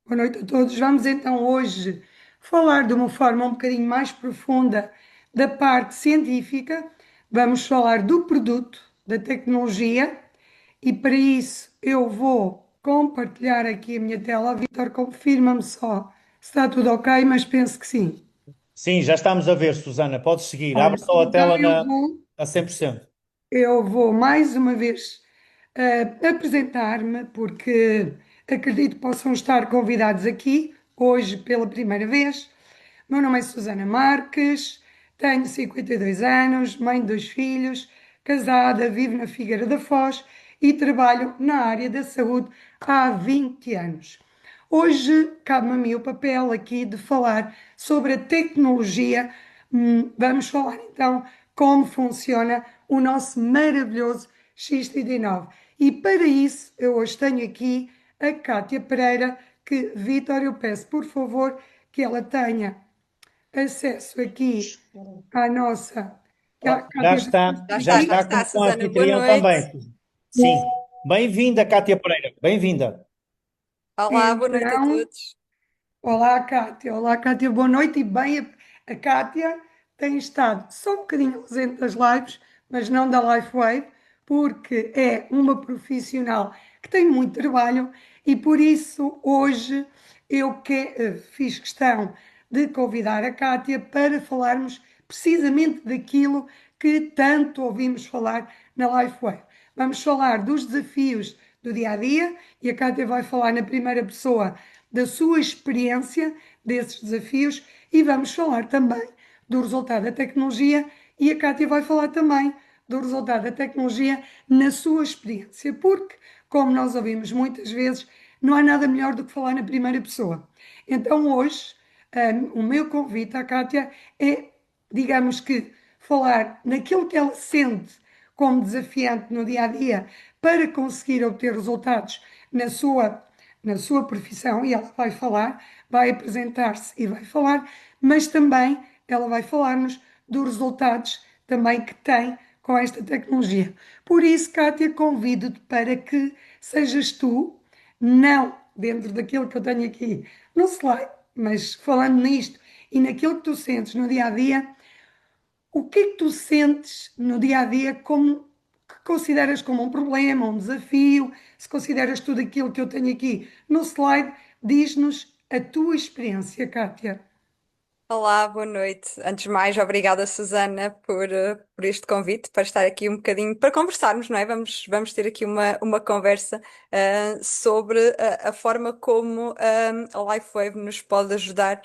Boa noite a todos. Vamos então hoje falar de uma forma um bocadinho mais profunda da parte científica. Vamos falar do produto, da tecnologia, e para isso eu vou compartilhar aqui a minha tela. Vitor, confirma-me só se está tudo ok, mas penso que sim. Sim, já estamos a ver, Susana. Podes seguir. Abre Pronto, só a então tela a 100%. eu vou mais uma vez apresentar-me, porque acredito que possam estar convidados aqui hoje pela primeira vez. Meu nome é Susana Marques, tenho 52 anos, mãe de dois filhos, casada, vivo na Figueira da Foz e trabalho na área da saúde há 20 anos. Hoje cabe-me a mim o papel aqui de falar sobre a tecnologia. Vamos falar então como funciona o nosso maravilhoso X39. E para isso eu hoje tenho aqui a Cátia Pereira, que, Vítor, eu peço por favor que ela tenha acesso aqui à nossa. Que a Já Cátia já está, já está Já aqui. está está, com Susana. Boa anfitrião noite. também. Sim. Bem-vinda, Cátia Pereira. Bem-vinda. Olá, boa noite a Então, todos. olá, Cátia. Olá, Cátia. Boa noite. E bem, a Cátia tem estado só um bocadinho ausente das lives, mas não da LifeWave, porque é uma profissional que tem muito trabalho e por isso hoje fiz questão de convidar a Cátia para falarmos precisamente daquilo que tanto ouvimos falar na LifeWave. Vamos falar dos desafios do dia a dia e a Cátia vai falar na primeira pessoa da sua experiência desses desafios e vamos falar também do resultado da tecnologia e a Cátia vai falar também do resultado da tecnologia na sua experiência, porque, como nós ouvimos muitas vezes, não há nada melhor do que falar na primeira pessoa. Então, hoje, o meu convite à Cátia é, digamos que, falar naquilo que ela sente como desafiante no dia a dia para conseguir obter resultados na sua profissão, e ela vai falar, vai apresentar-se e vai falar, mas também ela vai falar-nos dos resultados também que tem com esta tecnologia. Por isso, Kátia, convido-te para que sejas tu, não dentro daquilo que eu tenho aqui no slide, mas falando nisto e naquilo que tu sentes no dia a dia, o que é que tu sentes no dia a dia como que consideras como um problema, um desafio? Se consideras tudo aquilo que eu tenho aqui no slide, diz-nos a tua experiência, Kátia. Olá, boa noite. Antes de mais, obrigada, Susana, por este convite, para estar aqui um bocadinho, para conversarmos, não é? Vamos ter aqui uma conversa sobre a forma como a LifeWave nos pode ajudar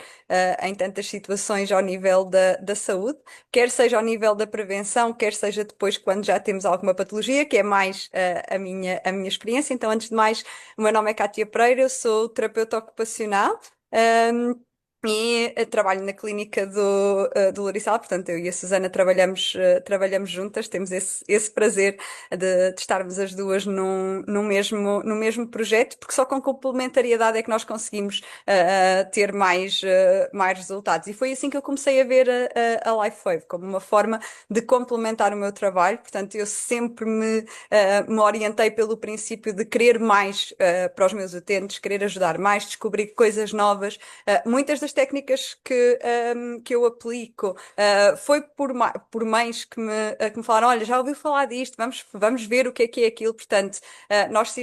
em tantas situações ao nível da saúde, quer seja ao nível da prevenção, quer seja depois quando já temos alguma patologia, que é mais a minha experiência. Então, antes de mais, o meu nome é Cátia Pereira, eu sou terapeuta ocupacional. Um, trabalho na clínica do Lorissal, portanto, eu e a Susana trabalhamos juntas, temos esse prazer de estarmos as duas no mesmo projeto, porque só com complementariedade é que nós conseguimos ter mais resultados. E foi assim que eu comecei a ver a LifeWave, como uma forma de complementar o meu trabalho, portanto, eu sempre me orientei pelo princípio de querer mais para os meus utentes, querer ajudar mais, descobrir coisas novas. Muitas das técnicas que eu aplico foi por mães que me falaram: olha, já ouviu falar disto, vamos ver o que é aquilo. Portanto, nós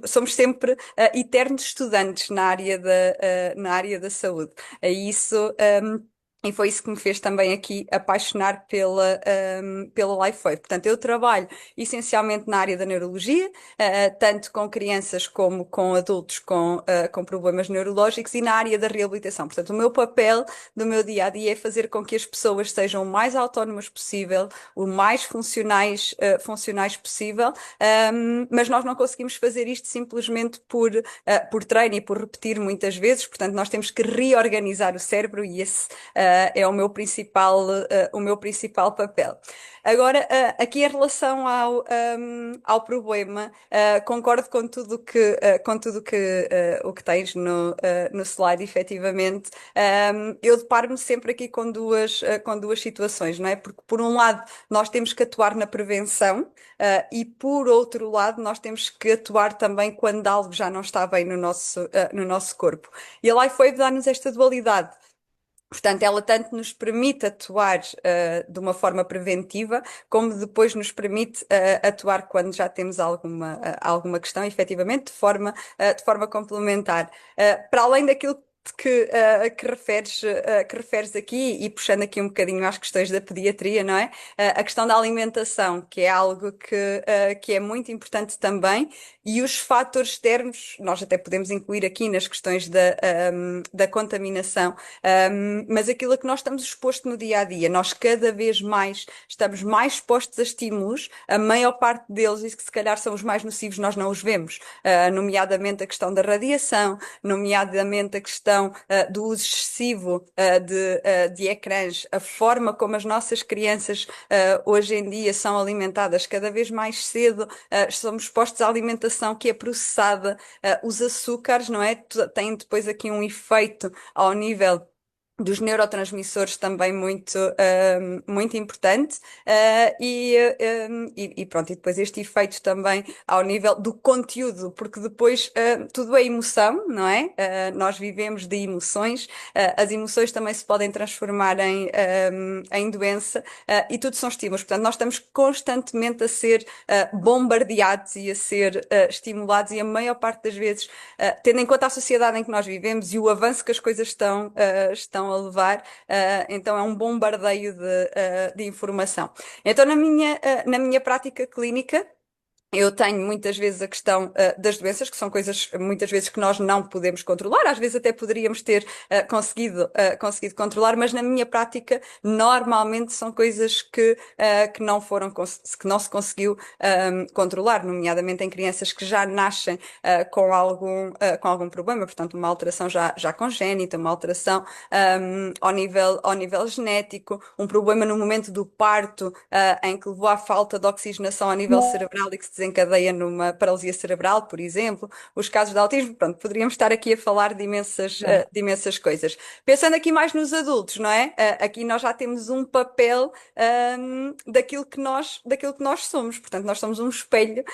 somos sempre eternos estudantes na área da saúde. É isso. E foi isso que me fez também aqui apaixonar pela LifeWave. Portanto, eu trabalho essencialmente na área da neurologia, tanto com crianças como com adultos com problemas neurológicos e na área da reabilitação. Portanto, o meu papel do meu dia a dia é fazer com que as pessoas sejam o mais autónomas possível, o mais funcionais possível, mas nós não conseguimos fazer isto simplesmente por treino e por repetir muitas vezes. Portanto, nós temos que reorganizar o cérebro e é o meu principal papel. Agora, aqui em relação ao problema, concordo com tudo o que tens no slide, efetivamente. Eu deparo-me sempre aqui com duas situações, não é? Porque, por um lado, nós temos que atuar na prevenção, e, por outro lado, nós temos que atuar também quando algo já não está bem no nosso corpo. E a LifeWave dá-nos esta dualidade. Portanto, ela tanto nos permite atuar de uma forma preventiva, como depois nos permite atuar quando já temos alguma questão, efetivamente, de forma complementar. Para além daquilo que referes aqui, e puxando aqui um bocadinho às questões da pediatria, não é? A questão da alimentação, que é algo que é muito importante também, e os fatores externos, nós até podemos incluir aqui nas questões da contaminação. Mas aquilo a que nós estamos expostos no dia a dia, nós cada vez mais estamos mais expostos a estímulos, a maior parte deles, e que se calhar são os mais nocivos, nós não os vemos, nomeadamente a questão da radiação, nomeadamente a questão do uso excessivo de ecrãs, a forma como as nossas crianças hoje em dia são alimentadas cada vez mais cedo, somos expostos à alimentação que é processada, os açúcares, não é? Têm depois aqui um efeito ao nível dos neurotransmissores também muito importante, e pronto, e depois este efeito também ao nível do conteúdo, porque depois tudo é emoção, não é? Nós vivemos de emoções, as emoções também se podem transformar em doença, e tudo são estímulos, portanto nós estamos constantemente a ser bombardeados e a ser estimulados, e a maior parte das vezes, tendo em conta a sociedade em que nós vivemos e o avanço que as coisas estão a levar, então é um bombardeio de informação. Então, na minha prática clínica, eu tenho muitas vezes a questão das doenças, que são coisas muitas vezes que nós não podemos controlar, às vezes até poderíamos ter conseguido controlar, mas na minha prática normalmente são coisas que não que não se conseguiu controlar, nomeadamente em crianças que já nascem com algum problema, portanto uma alteração já congénita, uma alteração ao nível genético, um problema no momento do parto, em que levou à falta de oxigenação a nível cerebral e que se desencadeia numa paralisia cerebral, por exemplo, os casos de autismo, pronto, poderíamos estar aqui a falar de imensas coisas. Pensando aqui mais nos adultos, não é? Aqui nós já temos um papel daquilo que nós somos, portanto, nós somos um espelho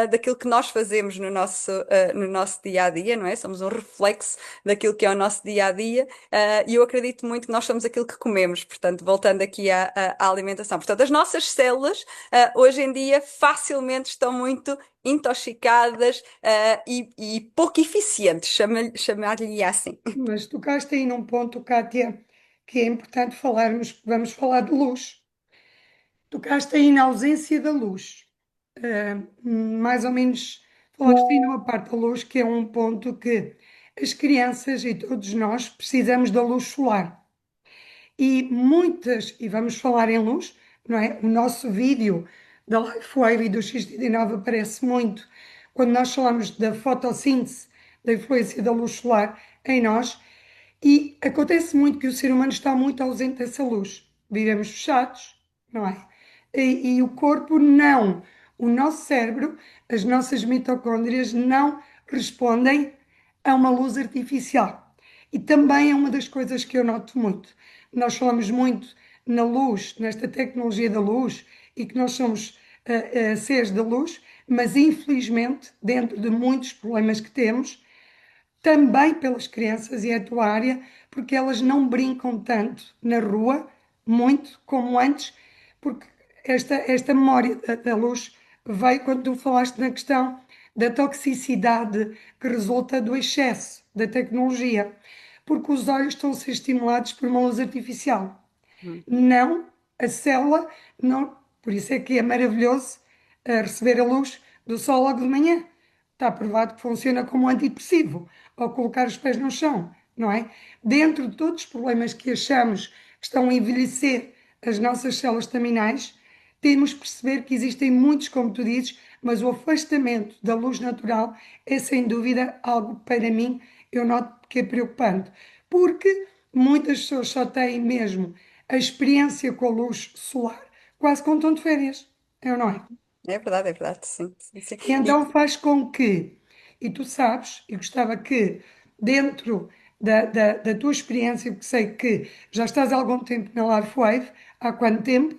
daquilo que nós fazemos no nosso dia a dia, não é? Somos um reflexo daquilo que é o nosso dia a dia, e eu acredito muito que nós somos aquilo que comemos, portanto, voltando aqui à alimentação. Portanto, as nossas células, hoje em dia, facilmente estão muito intoxicadas, e pouco eficientes, chamar-lhe assim. Mas tocaste aí num ponto, Kátia, que é importante falarmos, vamos falar de luz. Tocaste aí na ausência da luz. Mais ou menos falaste aí numa parte da luz, que é um ponto que as crianças e todos nós precisamos da luz solar. E muitas, e vamos falar em luz, não é? O nosso vídeo da LifeWave e do X39 aparece muito quando nós falamos da fotossíntese, da influência da luz solar em nós, e acontece muito que o ser humano está muito ausente dessa luz. Vivemos fechados, não é? E o corpo não. O nosso cérebro, as nossas mitocôndrias não respondem a uma luz artificial. E também é uma das coisas que eu noto muito. Nós falamos muito na luz, nesta tecnologia da luz, e que nós somos seres da luz, mas infelizmente, dentro de muitos problemas que temos, também pelas crianças, e é a tua área, porque elas não brincam tanto na rua, muito como antes, porque esta memória da luz veio quando tu falaste na questão da toxicidade que resulta do excesso da tecnologia, porque os olhos estão a ser estimulados por uma luz artificial. Não, a célula, não, por isso é que é maravilhoso receber a luz do sol logo de manhã. Está provado que funciona como um antidepressivo, ao colocar os pés no chão, não é? Dentro de todos os problemas que achamos que estão a envelhecer as nossas células estaminais, temos que perceber que existem muitos, como tu dizes, mas o afastamento da luz natural é sem dúvida algo para mim, eu noto que é preocupante, porque muitas pessoas só têm mesmo a experiência com a luz solar, quase como estão de férias, é ou não é? É verdade, sim, sim, sim. E então faz com que, e tu sabes, e gostava que dentro da tua experiência, porque sei que já estás há algum tempo na LifeWave, há quanto tempo?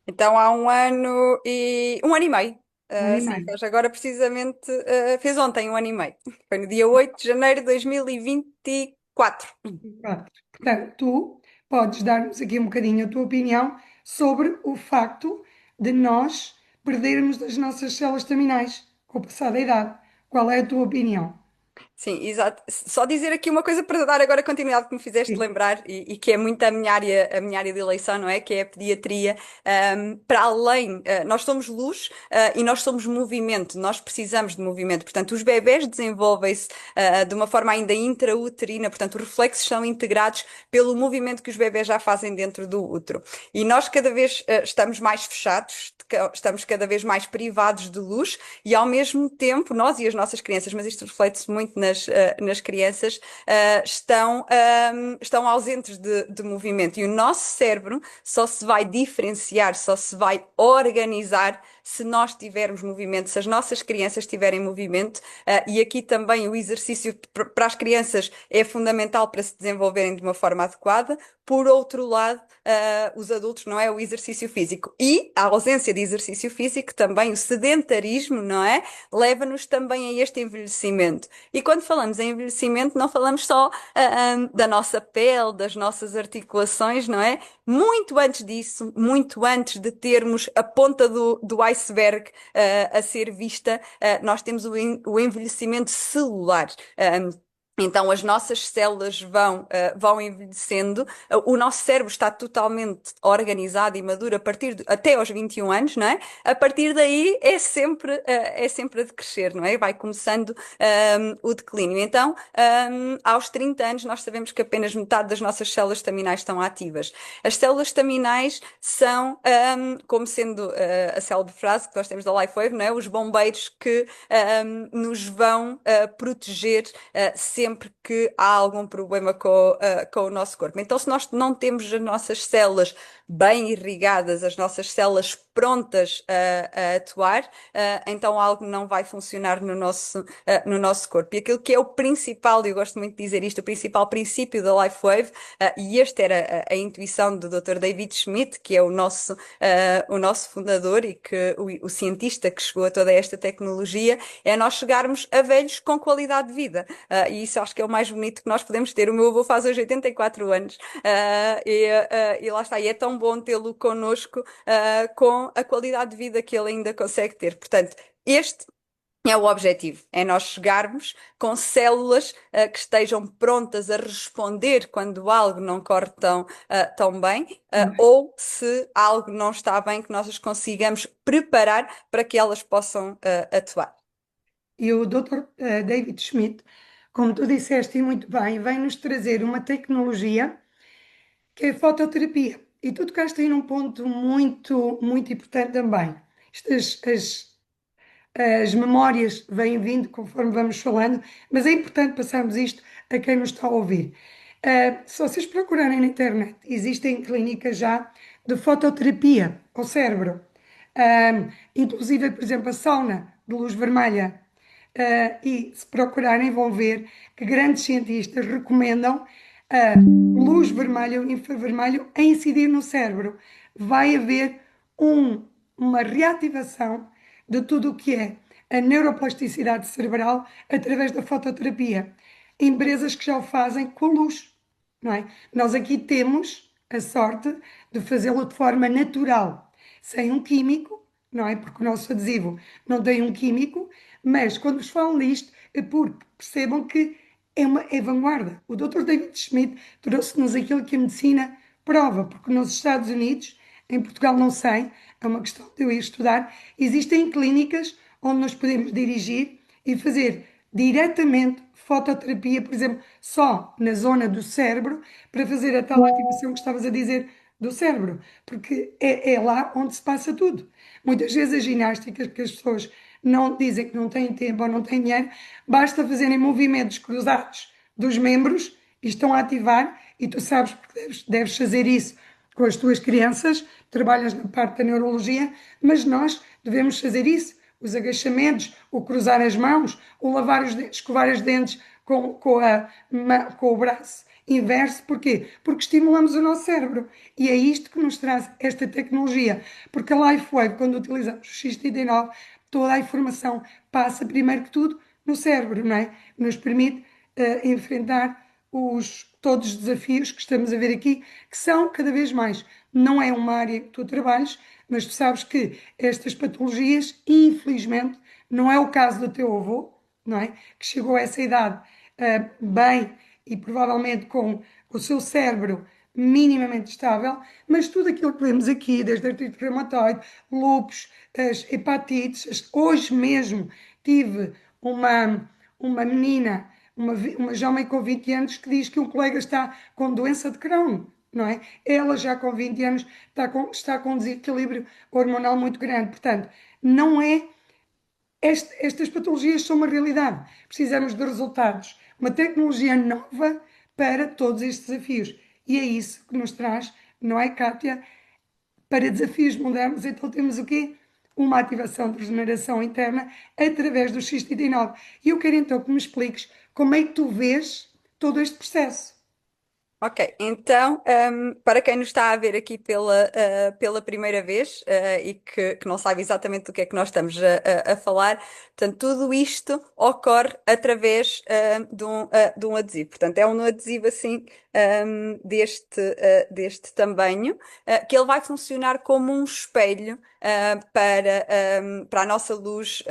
Então há um ano e meio. Um ano e Sim, meio. faz agora precisamente, fez ontem um ano e meio. Foi no dia 8 de janeiro de 2024. Pronto. Portanto, tu podes dar-nos aqui um bocadinho a tua opinião sobre o facto de nós perdermos as nossas células staminais com o passar da idade. Qual é a tua opinião? Sim, exato. Só dizer aqui uma coisa para dar agora continuidade que me fizeste Sim. lembrar e que é muito a minha área de eleição, não é? Que é a pediatria. Para além, nós somos luz, e nós somos movimento, nós precisamos de movimento. Portanto, os bebés desenvolvem-se, de uma forma ainda intrauterina, portanto, os reflexos são integrados pelo movimento que os bebés já fazem dentro do útero. E nós cada vez, estamos mais fechados, estamos cada vez mais privados de luz e ao mesmo tempo, nós e as nossas crianças, mas isto reflete-se muito nas crianças, estão ausentes de movimento. E o nosso cérebro só se vai diferenciar, só se vai organizar se nós tivermos movimento, se as nossas crianças tiverem movimento. E aqui também o exercício para as crianças é fundamental para se desenvolverem de uma forma adequada. Por outro lado, os adultos, não é? O exercício físico. E a ausência de exercício físico, também o sedentarismo, não é? Leva-nos também a este envelhecimento. E quando falamos em envelhecimento, não falamos só da nossa pele, das nossas articulações, não é? Muito antes disso, muito antes de termos a ponta do iceberg a ser vista, nós temos o envelhecimento celular. Então, as nossas células vão envelhecendo. O nosso cérebro está totalmente organizado e maduro até aos 21 anos, não é? A partir daí é sempre a decrescer, não é? Vai começando, o declínio. Então, aos 30 anos, nós sabemos que apenas metade das nossas células estaminais estão ativas. As células estaminais são, como sendo, a célebre frase que nós temos da LifeWave, não é? Os bombeiros que, nos vão, proteger, sempre que há algum problema com o nosso corpo. Então, se nós não temos as nossas células bem irrigadas, as nossas células prontas a atuar, então algo não vai funcionar no nosso corpo. E aquilo que é o principal, e eu gosto muito de dizer isto, o principal princípio da LifeWave, e esta era a intuição do Dr. David Schmidt, que é o nosso fundador e que o cientista que chegou a toda esta tecnologia, é nós chegarmos a velhos com qualidade de vida. E isso acho que é o mais bonito que nós podemos ter. O meu avô faz hoje 84 anos, e lá está, e é tão bom tê-lo connosco, com a qualidade de vida que ele ainda consegue ter. Portanto, este é o objetivo, é nós chegarmos com células, que estejam prontas a responder quando algo não corre tão bem, ou se algo não está bem, que nós as consigamos preparar para que elas possam, atuar. E o Dr. David Schmidt, como tu disseste e muito bem, vem nos trazer uma tecnologia que é a fototerapia. E tu tocaste aí num ponto muito, muito importante também. As memórias vêm vindo conforme vamos falando, mas é importante passarmos isto a quem nos está a ouvir. Se vocês procurarem na internet, existem clínicas já de fototerapia ao cérebro. Inclusive, por exemplo, a sauna de luz vermelha. E se procurarem, vão ver que grandes cientistas recomendam a luz vermelha ou infravermelho a incidir no cérebro. Vai haver uma reativação de tudo o que é a neuroplasticidade cerebral através da fototerapia. Empresas que já o fazem com luz, não é? Nós aqui temos a sorte de fazê-lo de forma natural, sem um químico, não é? Porque o nosso adesivo não tem um químico, mas quando nos falam disto é porque percebam que é vanguarda. O Dr. David Schmidt trouxe-nos aquilo que a medicina prova, porque nos Estados Unidos, em Portugal não sei, é uma questão de eu ir estudar, existem clínicas onde nós podemos dirigir e fazer diretamente fototerapia, por exemplo, só na zona do cérebro, para fazer a tal ativação que estavas a dizer do cérebro, porque é lá onde se passa tudo. Muitas vezes as ginásticas, porque as pessoas não dizem que não têm tempo ou não têm dinheiro, basta fazerem movimentos cruzados dos membros e estão a ativar, e tu sabes porque deves fazer isso com as tuas crianças, trabalhas na parte da neurologia, mas nós devemos fazer isso. Os agachamentos, o cruzar as mãos, o lavar os dentes, escovar os dentes com o braço inverso. Porquê? Porque estimulamos o nosso cérebro. E é isto que nos traz esta tecnologia. Porque a LifeWave, quando utilizamos o X39, toda a informação passa, primeiro que tudo, no cérebro, não é? Nos permite enfrentar todos os desafios que estamos a ver aqui, que são cada vez mais. Não é uma área que tu trabalhes, mas tu sabes que estas patologias, infelizmente, não é o caso do teu avô, não é? Que chegou a essa idade bem e provavelmente com o seu cérebro minimamente estável, mas tudo aquilo que vemos aqui, desde artrite reumatoide, lúpus, as hepatites, hoje mesmo tive uma menina, uma jovem com 20 anos que diz que um colega está com doença de Crohn, não é? Ela já com 20 anos está com um desequilíbrio hormonal muito grande. Portanto, não é estas patologias são uma realidade. Precisamos de resultados, uma tecnologia nova para todos estes desafios. E é isso que nos traz, não é, Kátia? Para desafios modernos, então temos o quê? Uma ativação de regeneração interna através do X39. E eu quero então que me expliques como é que tu vês todo este processo. Ok, então, para quem nos está a ver aqui pela primeira vez, e que não sabe exatamente do que é que nós estamos a falar, portanto, tudo isto ocorre através de um adesivo. Portanto, é um adesivo assim, deste tamanho, que ele vai funcionar como um espelho, para a nossa luz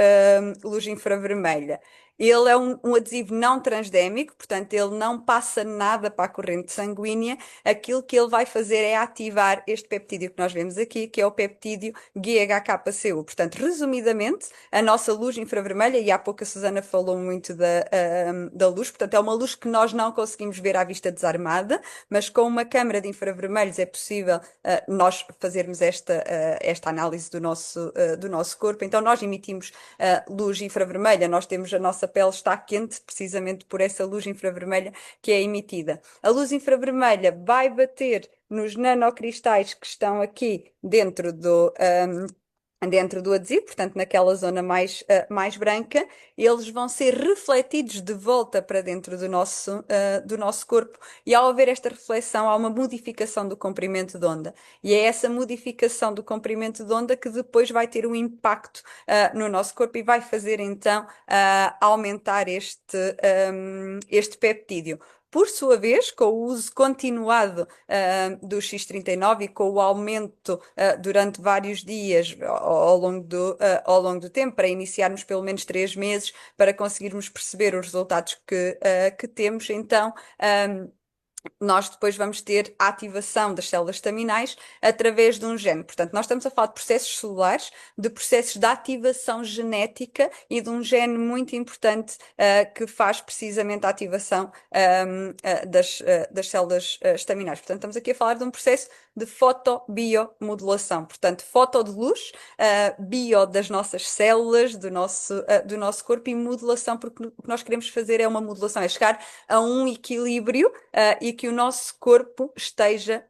infravermelha. Ele é um adesivo não transdérmico, portanto, ele não passa nada para a corrente sanguínea. Aquilo que ele vai fazer é ativar este peptídeo que nós vemos aqui, que é o peptídeo GHKCU. Portanto, resumidamente, a nossa luz infravermelha, e há pouco a Susana falou muito da luz, portanto, é uma luz que nós não conseguimos ver à vista desarmada, mas com uma câmara de infravermelhos é possível nós fazermos esta análise do nosso corpo. Então, nós emitimos luz infravermelha, nós temos a nossa pele está quente precisamente por essa luz infravermelha que é emitida. A luz infravermelha vai bater nos nanocristais que estão aqui dentro do adesivo, portanto, naquela zona mais branca, eles vão ser refletidos de volta para dentro do nosso corpo, e ao haver esta reflexão, há uma modificação do comprimento de onda. E é essa modificação do comprimento de onda que depois vai ter um impacto no nosso corpo e vai fazer então aumentar este peptídeo. Por sua vez, com o uso continuado do X39 e com o aumento durante vários dias ao longo do tempo, para iniciarmos pelo menos 3 meses, para conseguirmos perceber os resultados que temos, então nós depois vamos ter a ativação das células estaminais através de um gene. Portanto, nós estamos a falar de processos celulares, de processos de ativação genética e de um gene muito importante que faz precisamente a ativação das células estaminais. Portanto, estamos aqui a falar de um processo de fotobiomodulação. Portanto, foto de luz, bio das nossas células, do nosso corpo, e modulação, porque o que nós queremos fazer é uma modulação, é chegar a um equilíbrio e que o nosso corpo esteja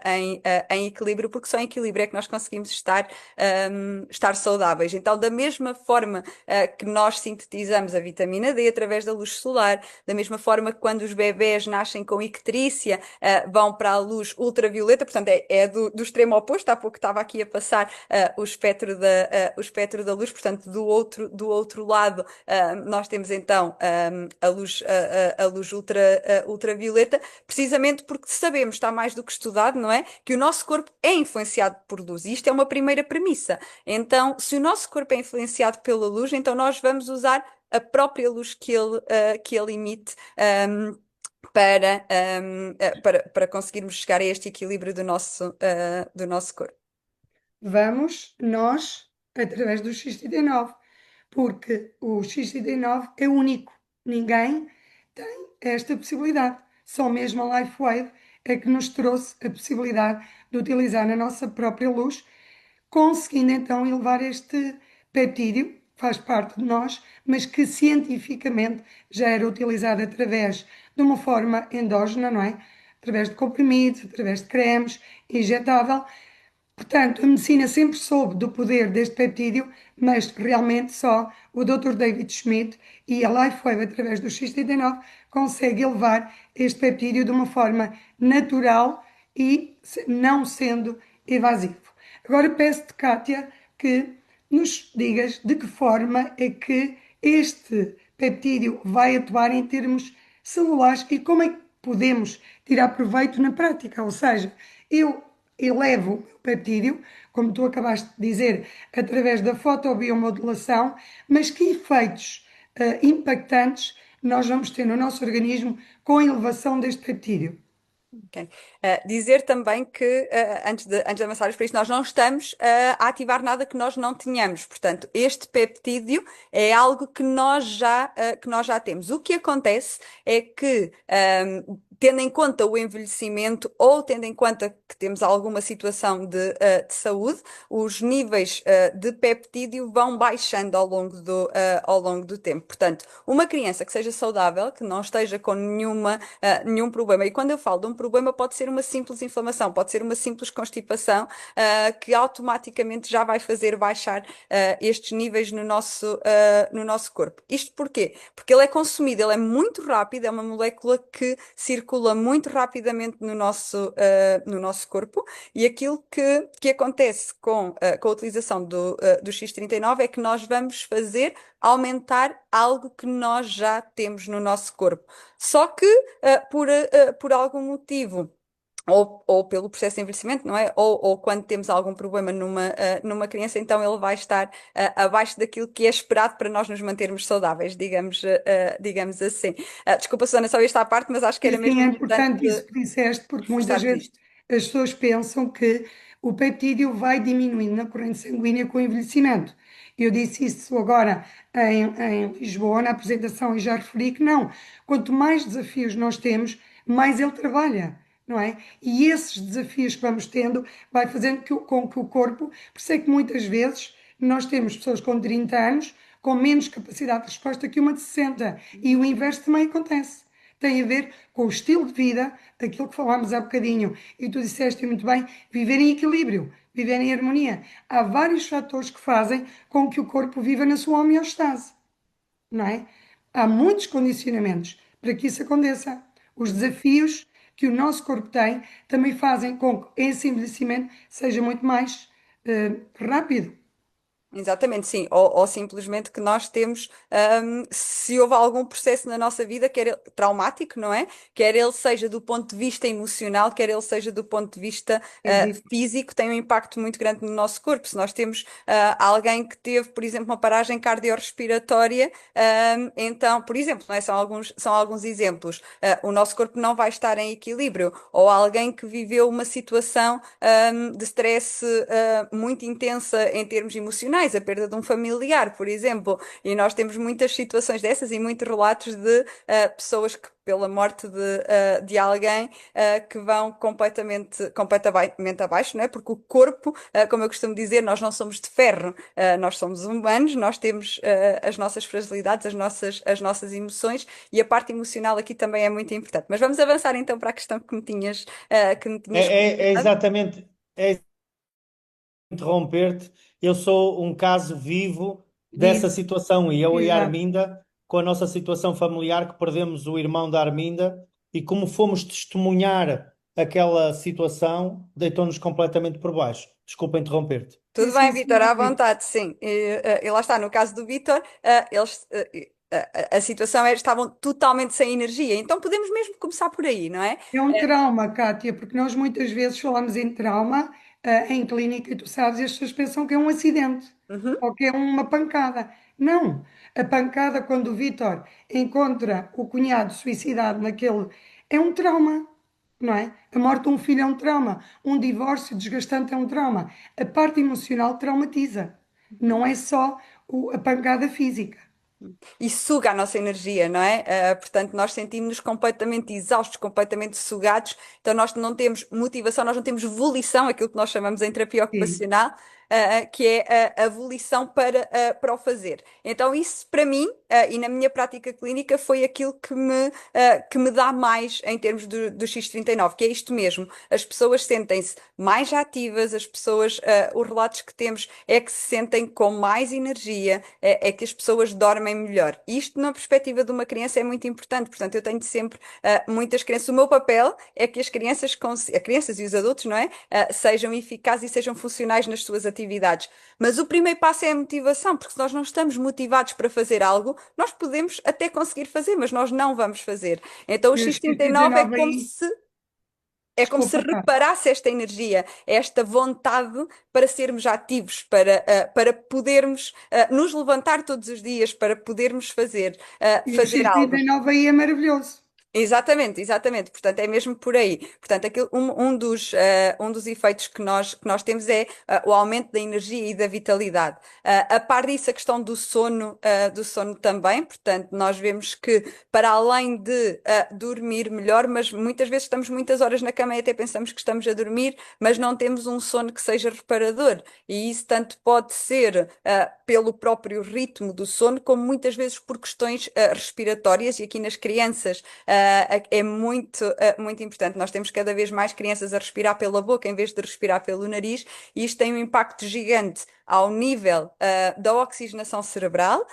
em equilíbrio, porque só em equilíbrio é que nós conseguimos estar saudáveis. Então, da mesma forma que nós sintetizamos a vitamina D através da luz solar, da mesma forma que quando os bebés nascem com icterícia, vão para a luz ultravioleta, portanto, é do extremo oposto. Há pouco estava aqui a passar o espectro da luz, portanto, do outro lado, nós temos então a luz ultravioleta, precisamente porque sabemos, está mais do que estudado, não é? Que o nosso corpo é influenciado por luz. E isto é uma primeira premissa. Então, se o nosso corpo é influenciado pela luz, então nós vamos usar a própria luz que ele emite. Para conseguirmos chegar a este equilíbrio do nosso corpo. Vamos nós através do X39, porque o X39 é único. Ninguém tem esta possibilidade. Só mesmo a LifeWave é que nos trouxe a possibilidade de utilizar a nossa própria luz, conseguindo então elevar este peptídeo faz parte de nós, mas que cientificamente já era utilizado através de uma forma endógena, não é? Através de comprimidos, através de cremes, injetável. Portanto, a medicina sempre soube do poder deste peptídeo, mas realmente só o Dr. David Schmidt e a LifeWave, através do X39, consegue elevar este peptídeo de uma forma natural e não sendo invasivo. Agora peço-te, Kátia, que nos digas de que forma é que este peptídeo vai atuar em termos celulares e como é que podemos tirar proveito na prática. Ou seja, eu elevo o peptídeo, como tu acabaste de dizer, através da fotobiomodulação, mas que efeitos impactantes nós vamos ter no nosso organismo com a elevação deste peptídeo? Ok. Dizer também que, antes de avançarmos para isto, nós não estamos a ativar nada que nós não tenhamos. Portanto, este peptídeo é algo que nós já temos. O que acontece é que, tendo em conta o envelhecimento ou tendo em conta que temos alguma situação de saúde, os níveis, de peptídeo vão baixando ao longo do tempo. Portanto, uma criança que seja saudável, que não esteja com nenhum problema, e quando eu falo de um problema, pode ser uma simples inflamação, pode ser uma simples constipação, que automaticamente já vai fazer baixar estes níveis no nosso corpo. Isto porquê? Porque ele é consumido, ele é muito rápido, é uma molécula que circula muito rapidamente no nosso corpo, e aquilo que acontece com a utilização do X39 é que nós vamos fazer aumentar algo que nós já temos no nosso corpo. Só que por algum motivo, ou pelo processo de envelhecimento, não é? Ou quando temos algum problema numa criança, então ele vai estar abaixo daquilo que é esperado para nós nos mantermos saudáveis, digamos assim. Desculpa, Susana, só esta à parte, mas acho que E era sim, mesmo é importante importante isso que disseste, porque muitas reforçar vezes isto. as pessoas pensam que o peptídeo vai diminuindo na corrente sanguínea com o envelhecimento. Eu disse isso agora em Lisboa, na apresentação, e já referi que não. Quanto mais desafios nós temos, mais ele trabalha, não é? E esses desafios que vamos tendo vai fazendo com que o corpo, por isso é que muitas vezes nós temos pessoas com 30 anos com menos capacidade de resposta que uma de 60, e o inverso também acontece, tem a ver com o estilo de vida, aquilo que falámos há bocadinho, e tu disseste muito bem, viver em equilíbrio, viver em harmonia. Há vários fatores que fazem com que o corpo viva na sua homeostase, não é? Há muitos condicionamentos para que isso aconteça. Os desafios que o nosso corpo tem também fazem com que esse envelhecimento seja muito mais rápido. Exatamente, sim. Ou simplesmente que nós temos, se houve algum processo na nossa vida, quer ele traumático, não é? Quer ele seja do ponto de vista emocional, quer ele seja do ponto de vista, Físico. físico, tem um impacto muito grande no nosso corpo. Se nós temos, alguém que teve, por exemplo, uma paragem cardiorrespiratória, então, por exemplo, não é? São alguns exemplos. O nosso corpo não vai estar em equilíbrio. Ou alguém que viveu uma situação, de stress, muito intensa em termos emocionais, a perda de um familiar, por exemplo. E nós temos muitas situações dessas e muitos relatos de pessoas que, pela morte de alguém, que vão completamente abaixo, não é? Porque o corpo, como eu costumo dizer, nós não somos de ferro, nós somos humanos, nós temos as nossas fragilidades, as nossas emoções, e a parte emocional aqui também é muito importante. Mas vamos avançar então para a questão que me tinhas É colocado. exatamente, é interromper-te. Eu sou um caso vivo dessa Vivo, situação, e eu e a exato. Arminda, com a nossa situação familiar, que perdemos o irmão da Arminda, e como fomos testemunhar aquela situação, deitou-nos completamente por baixo. Desculpa interromper-te. Sim, Tudo bem, sim, sim, Vitor, à óbvio. vontade, sim. E lá está, no caso do Vitor, a situação é estavam totalmente sem energia, então podemos mesmo começar por aí, não é? É um trauma, Kátia, porque nós muitas vezes falamos em trauma, em clínica, e tu sabes, e as pessoas pensam que é um acidente Uhum. ou que é uma pancada. Não. A pancada, quando o Vítor encontra o cunhado suicidado naquele, é um trauma, não é? A morte de um filho é um trauma. Um divórcio desgastante é um trauma. A parte emocional traumatiza. Não é só a pancada física. E suga a nossa energia, não é? Portanto, nós sentimos-nos completamente exaustos, completamente sugados, então nós não temos motivação, nós não temos volição, aquilo que nós chamamos em terapia Sim. ocupacional, que é a volição para o fazer. Então, isso para mim, e na minha prática clínica, foi aquilo que me dá mais em termos do X39, que é isto mesmo. As pessoas sentem-se mais ativas, as pessoas, os relatos que temos é que se sentem com mais energia, é que as pessoas dormem melhor. Isto, na perspectiva de uma criança, é muito importante. Portanto, eu tenho sempre muitas crianças. O meu papel é que as crianças e os adultos, não é? Sejam eficazes e sejam funcionais nas suas atividades. Mas o primeiro passo é a motivação, porque se nós não estamos motivados para fazer algo, nós podemos até conseguir fazer, mas nós não vamos fazer. Então, o E os X39 39 aí, é como se desculpa, Cátia. reparasse esta energia, esta vontade para sermos ativos, para podermos nos levantar todos os dias, para podermos E o fazer algo. X39 aí é maravilhoso. Exatamente, exatamente. Portanto, é mesmo por aí. Portanto, um dos efeitos que nós temos é o aumento da energia e da vitalidade. A par disso, a questão do sono também. Portanto, nós vemos que, para além de dormir melhor, mas muitas vezes estamos muitas horas na cama e até pensamos que estamos a dormir, mas não temos um sono que seja reparador. E isso tanto pode ser pelo próprio ritmo do sono, como muitas vezes por questões respiratórias, e aqui nas crianças é muito importante. Nós temos cada vez mais crianças a respirar pela boca em vez de respirar pelo nariz, e isto tem um impacto gigante ao nível da oxigenação cerebral,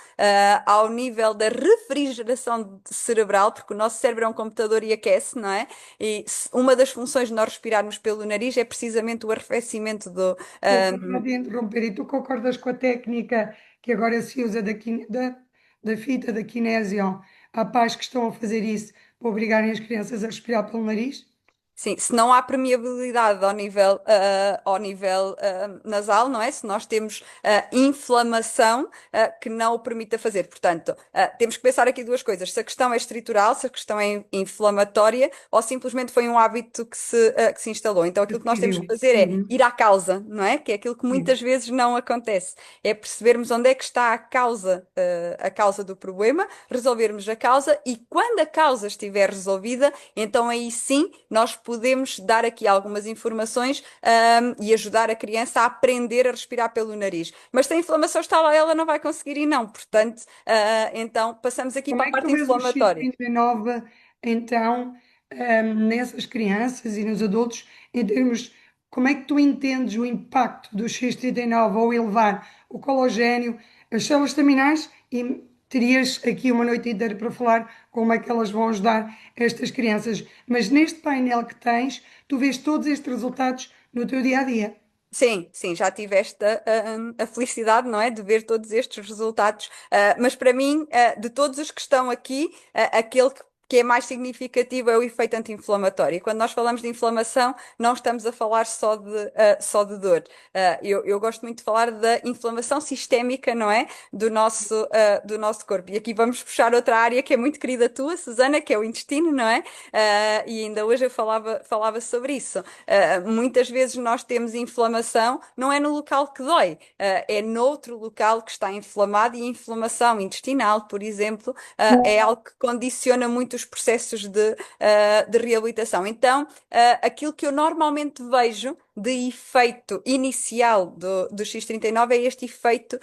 ao nível da refrigeração cerebral, porque o nosso cérebro é um computador e aquece, não é? E uma das funções de nós respirarmos pelo nariz é precisamente o arrefecimento do. Desculpa, só de interromper. E tu concordas com a técnica que agora se usa da fita da kinésio? Há pais que estão a fazer isso para obrigarem as crianças a respirar pelo nariz? Sim, se não há permeabilidade ao nível nasal, não é? Se nós temos inflamação que não o permita fazer. Portanto, temos que pensar aqui duas coisas: se a questão é estrutural, se a questão é inflamatória, ou simplesmente foi um hábito que se instalou. Então, aquilo que nós temos que Adquiriu. fazer é Uhum. ir à causa, não é? Que é aquilo que Sim. muitas vezes não acontece. É percebermos onde é que está a causa do problema, resolvermos a causa, e quando a causa estiver resolvida, então aí sim nós podemos dar aqui algumas informações, e ajudar a criança a aprender a respirar pelo nariz. Mas se a inflamação está lá, ela não vai conseguir ir, não. Portanto, então passamos aqui Como para a é que tu parte vês o inflamatória. X39, então, nessas crianças e nos adultos, em termos, como é que tu entendes o impacto do X39 ao elevar o colagênio, as células staminais, e terias aqui uma noite inteira para falar como é que elas vão ajudar estas crianças. Mas neste painel que tens, tu vês todos estes resultados no teu dia a dia. Sim, sim, já tiveste a felicidade, não é, de ver todos estes resultados. Mas para mim, de todos os que estão aqui, aquele que é mais significativo é o efeito anti-inflamatório. E quando nós falamos de inflamação, não estamos a falar só de dor. Eu gosto muito de falar da inflamação sistémica, não é, do nosso corpo. E aqui vamos puxar outra área que é muito querida tua, Susana, que é o intestino, não é? E ainda hoje eu falava sobre isso. Muitas vezes nós temos inflamação, não é no local que dói, é noutro local que está inflamado, e a inflamação intestinal, por exemplo, é algo que condiciona muito os processos de reabilitação. Então, aquilo que eu normalmente vejo de efeito inicial do X39 é este efeito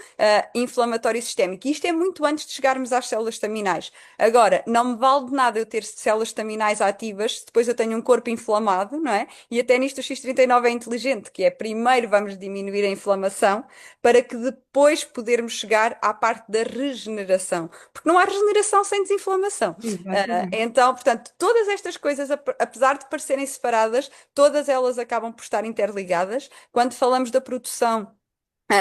inflamatório sistémico. E isto é muito antes de chegarmos às células staminais. Agora, não me vale de nada eu ter células staminais ativas se depois eu tenho um corpo inflamado, não é? E até nisto o X39 é inteligente, que é primeiro vamos diminuir a inflamação para que depois podermos chegar à parte da regeneração. Porque não há regeneração sem desinflamação. Exatamente. Então, portanto, todas estas coisas, apesar de parecerem separadas, todas elas acabam por estar interligadas. Quando falamos da produção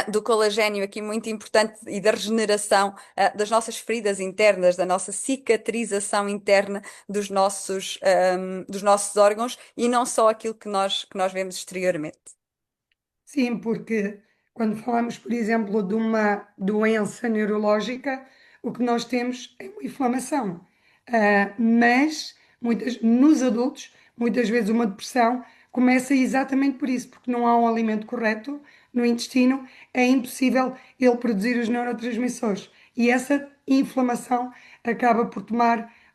do colagênio, aqui muito importante, e da regeneração das nossas feridas internas, da nossa cicatrização interna dos nossos órgãos, e não só aquilo que nós vemos exteriormente. Sim, porque quando falamos, por exemplo, de uma doença neurológica, o que nós temos é uma inflamação. Mas nos adultos, muitas vezes uma depressão começa exatamente por isso, porque não há um alimento correto no intestino, é impossível ele produzir os neurotransmissores. E essa inflamação acaba por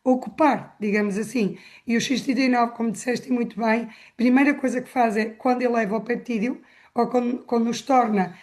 ocupar, digamos assim. E o X39, como disseste muito bem, a primeira coisa que faz é, quando eleva o peptídeo, ou quando nos torna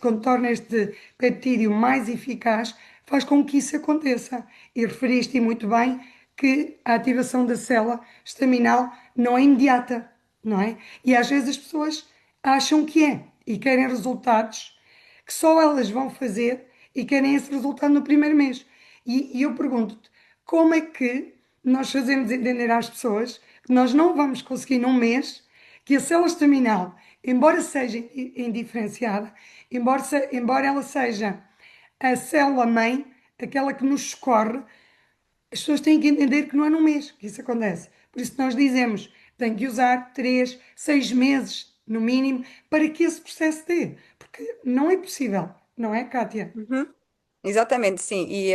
quando torna este peptídeo mais eficaz, faz com que isso aconteça. E referiste muito bem que a ativação da célula estaminal não é imediata, não é? E às vezes as pessoas acham que é e querem resultados que só elas vão fazer e querem esse resultado no primeiro mês. E eu pergunto-te, como é que nós fazemos entender às pessoas que nós não vamos conseguir num mês que a célula estaminal, embora seja indiferenciada, embora ela seja a célula-mãe, aquela que nos escorre, as pessoas têm que entender que não é num mês que isso acontece. Por isso nós dizemos, tem que usar 3, 6 meses, no mínimo, para que esse processo dê. Porque não é possível, não é, Kátia? Uhum. Exatamente, sim, e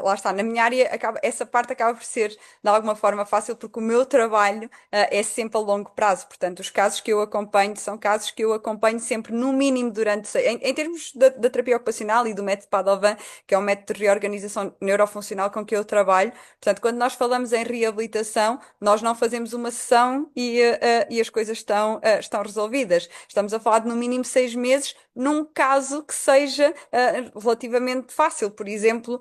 lá está, na minha área essa parte acaba por ser de alguma forma fácil porque o meu trabalho é sempre a longo prazo, portanto os casos que eu acompanho são casos que eu acompanho sempre no mínimo durante, em termos da terapia ocupacional e do método Padovan, que é um método de reorganização neurofuncional com que eu trabalho, portanto quando nós falamos em reabilitação, nós não fazemos uma sessão e as coisas estão resolvidas, estamos a falar de no mínimo 6 meses, num caso que seja relativamente fácil, por exemplo,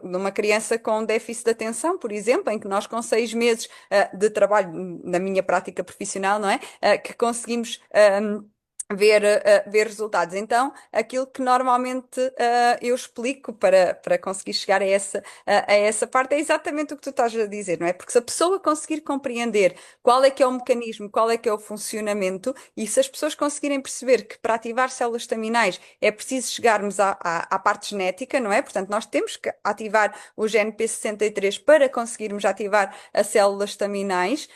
numa criança com déficit de atenção, por exemplo, em que nós com 6 meses de trabalho na minha prática profissional, não é? Que conseguimos ver resultados. Então, aquilo que normalmente eu explico para conseguir chegar a essa parte é exatamente o que tu estás a dizer, não é? Porque se a pessoa conseguir compreender qual é que é o mecanismo, qual é que é o funcionamento, e se as pessoas conseguirem perceber que para ativar células estaminais é preciso chegarmos à parte genética, não é? Portanto, nós temos que ativar o gene P63 para conseguirmos ativar as células estaminais,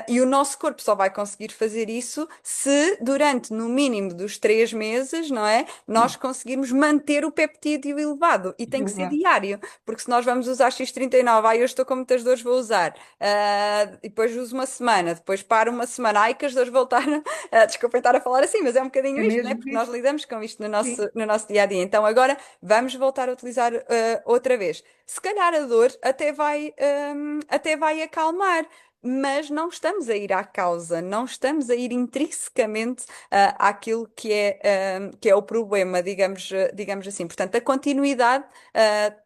e o nosso corpo só vai conseguir fazer isso se durante, no mínimo dos 3 meses, não é? Nós conseguirmos manter o peptídeo elevado. E tem que ser diário, porque se nós vamos usar X39, eu estou com muitas dores, vou usar. E depois uso uma semana, depois paro uma semana, ai que as dores voltaram. Desculpem estar a falar assim, mas é um bocadinho É isto, não é? mesmo Porque nós isso? lidamos com isto no Sim. nosso dia a dia. Então agora vamos voltar a utilizar outra vez. Se calhar a dor até vai acalmar. Mas não estamos a ir à causa, não estamos a ir intrinsecamente àquilo que é o problema, digamos assim. Portanto, a continuidade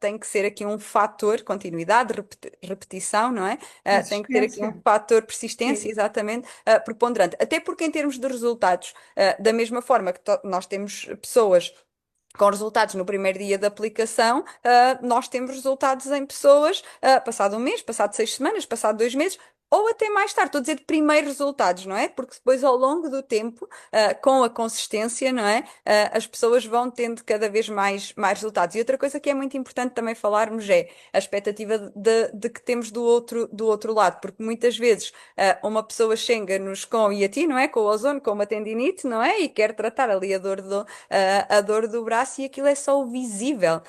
tem que ser aqui um fator, continuidade, repetição, não é? Tem que ter aqui um Persistência. fator persistência, Sim. exatamente, preponderante. Até porque, em termos de resultados, da mesma forma que nós temos pessoas com resultados no primeiro dia da aplicação, nós temos resultados em pessoas, passado um mês, passado 6 semanas, passado 2 meses, ou até mais tarde. Estou a dizer de primeiros resultados, não é? Porque depois, ao longo do tempo, com a consistência, não é? As pessoas vão tendo cada vez mais resultados. E outra coisa que é muito importante também falarmos é a expectativa de que temos do outro lado, porque muitas vezes uma pessoa chega-nos com, e a ti, não é? Com o ozono, com uma tendinite, não é? E quer tratar ali a dor do braço e aquilo é só o visível.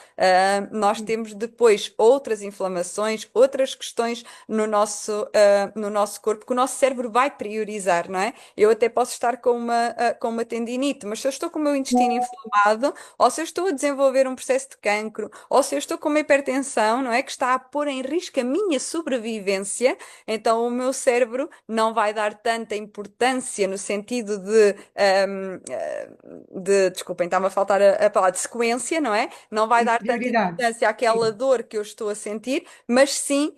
Nós temos depois outras inflamações, outras questões no nosso corpo que o nosso cérebro vai priorizar, não é? Eu até posso estar com uma tendinite, mas se eu estou com o meu intestino inflamado, ou se eu estou a desenvolver um processo de cancro, ou se eu estou com uma hipertensão, não é? Que está a pôr em risco a minha sobrevivência, então o meu cérebro não vai dar tanta importância no sentido desculpem, está-me a faltar a palavra de sequência, não é? Não vai Sim, dar tanta prioridades. importância àquela Sim. dor que eu estou a sentir, mas sim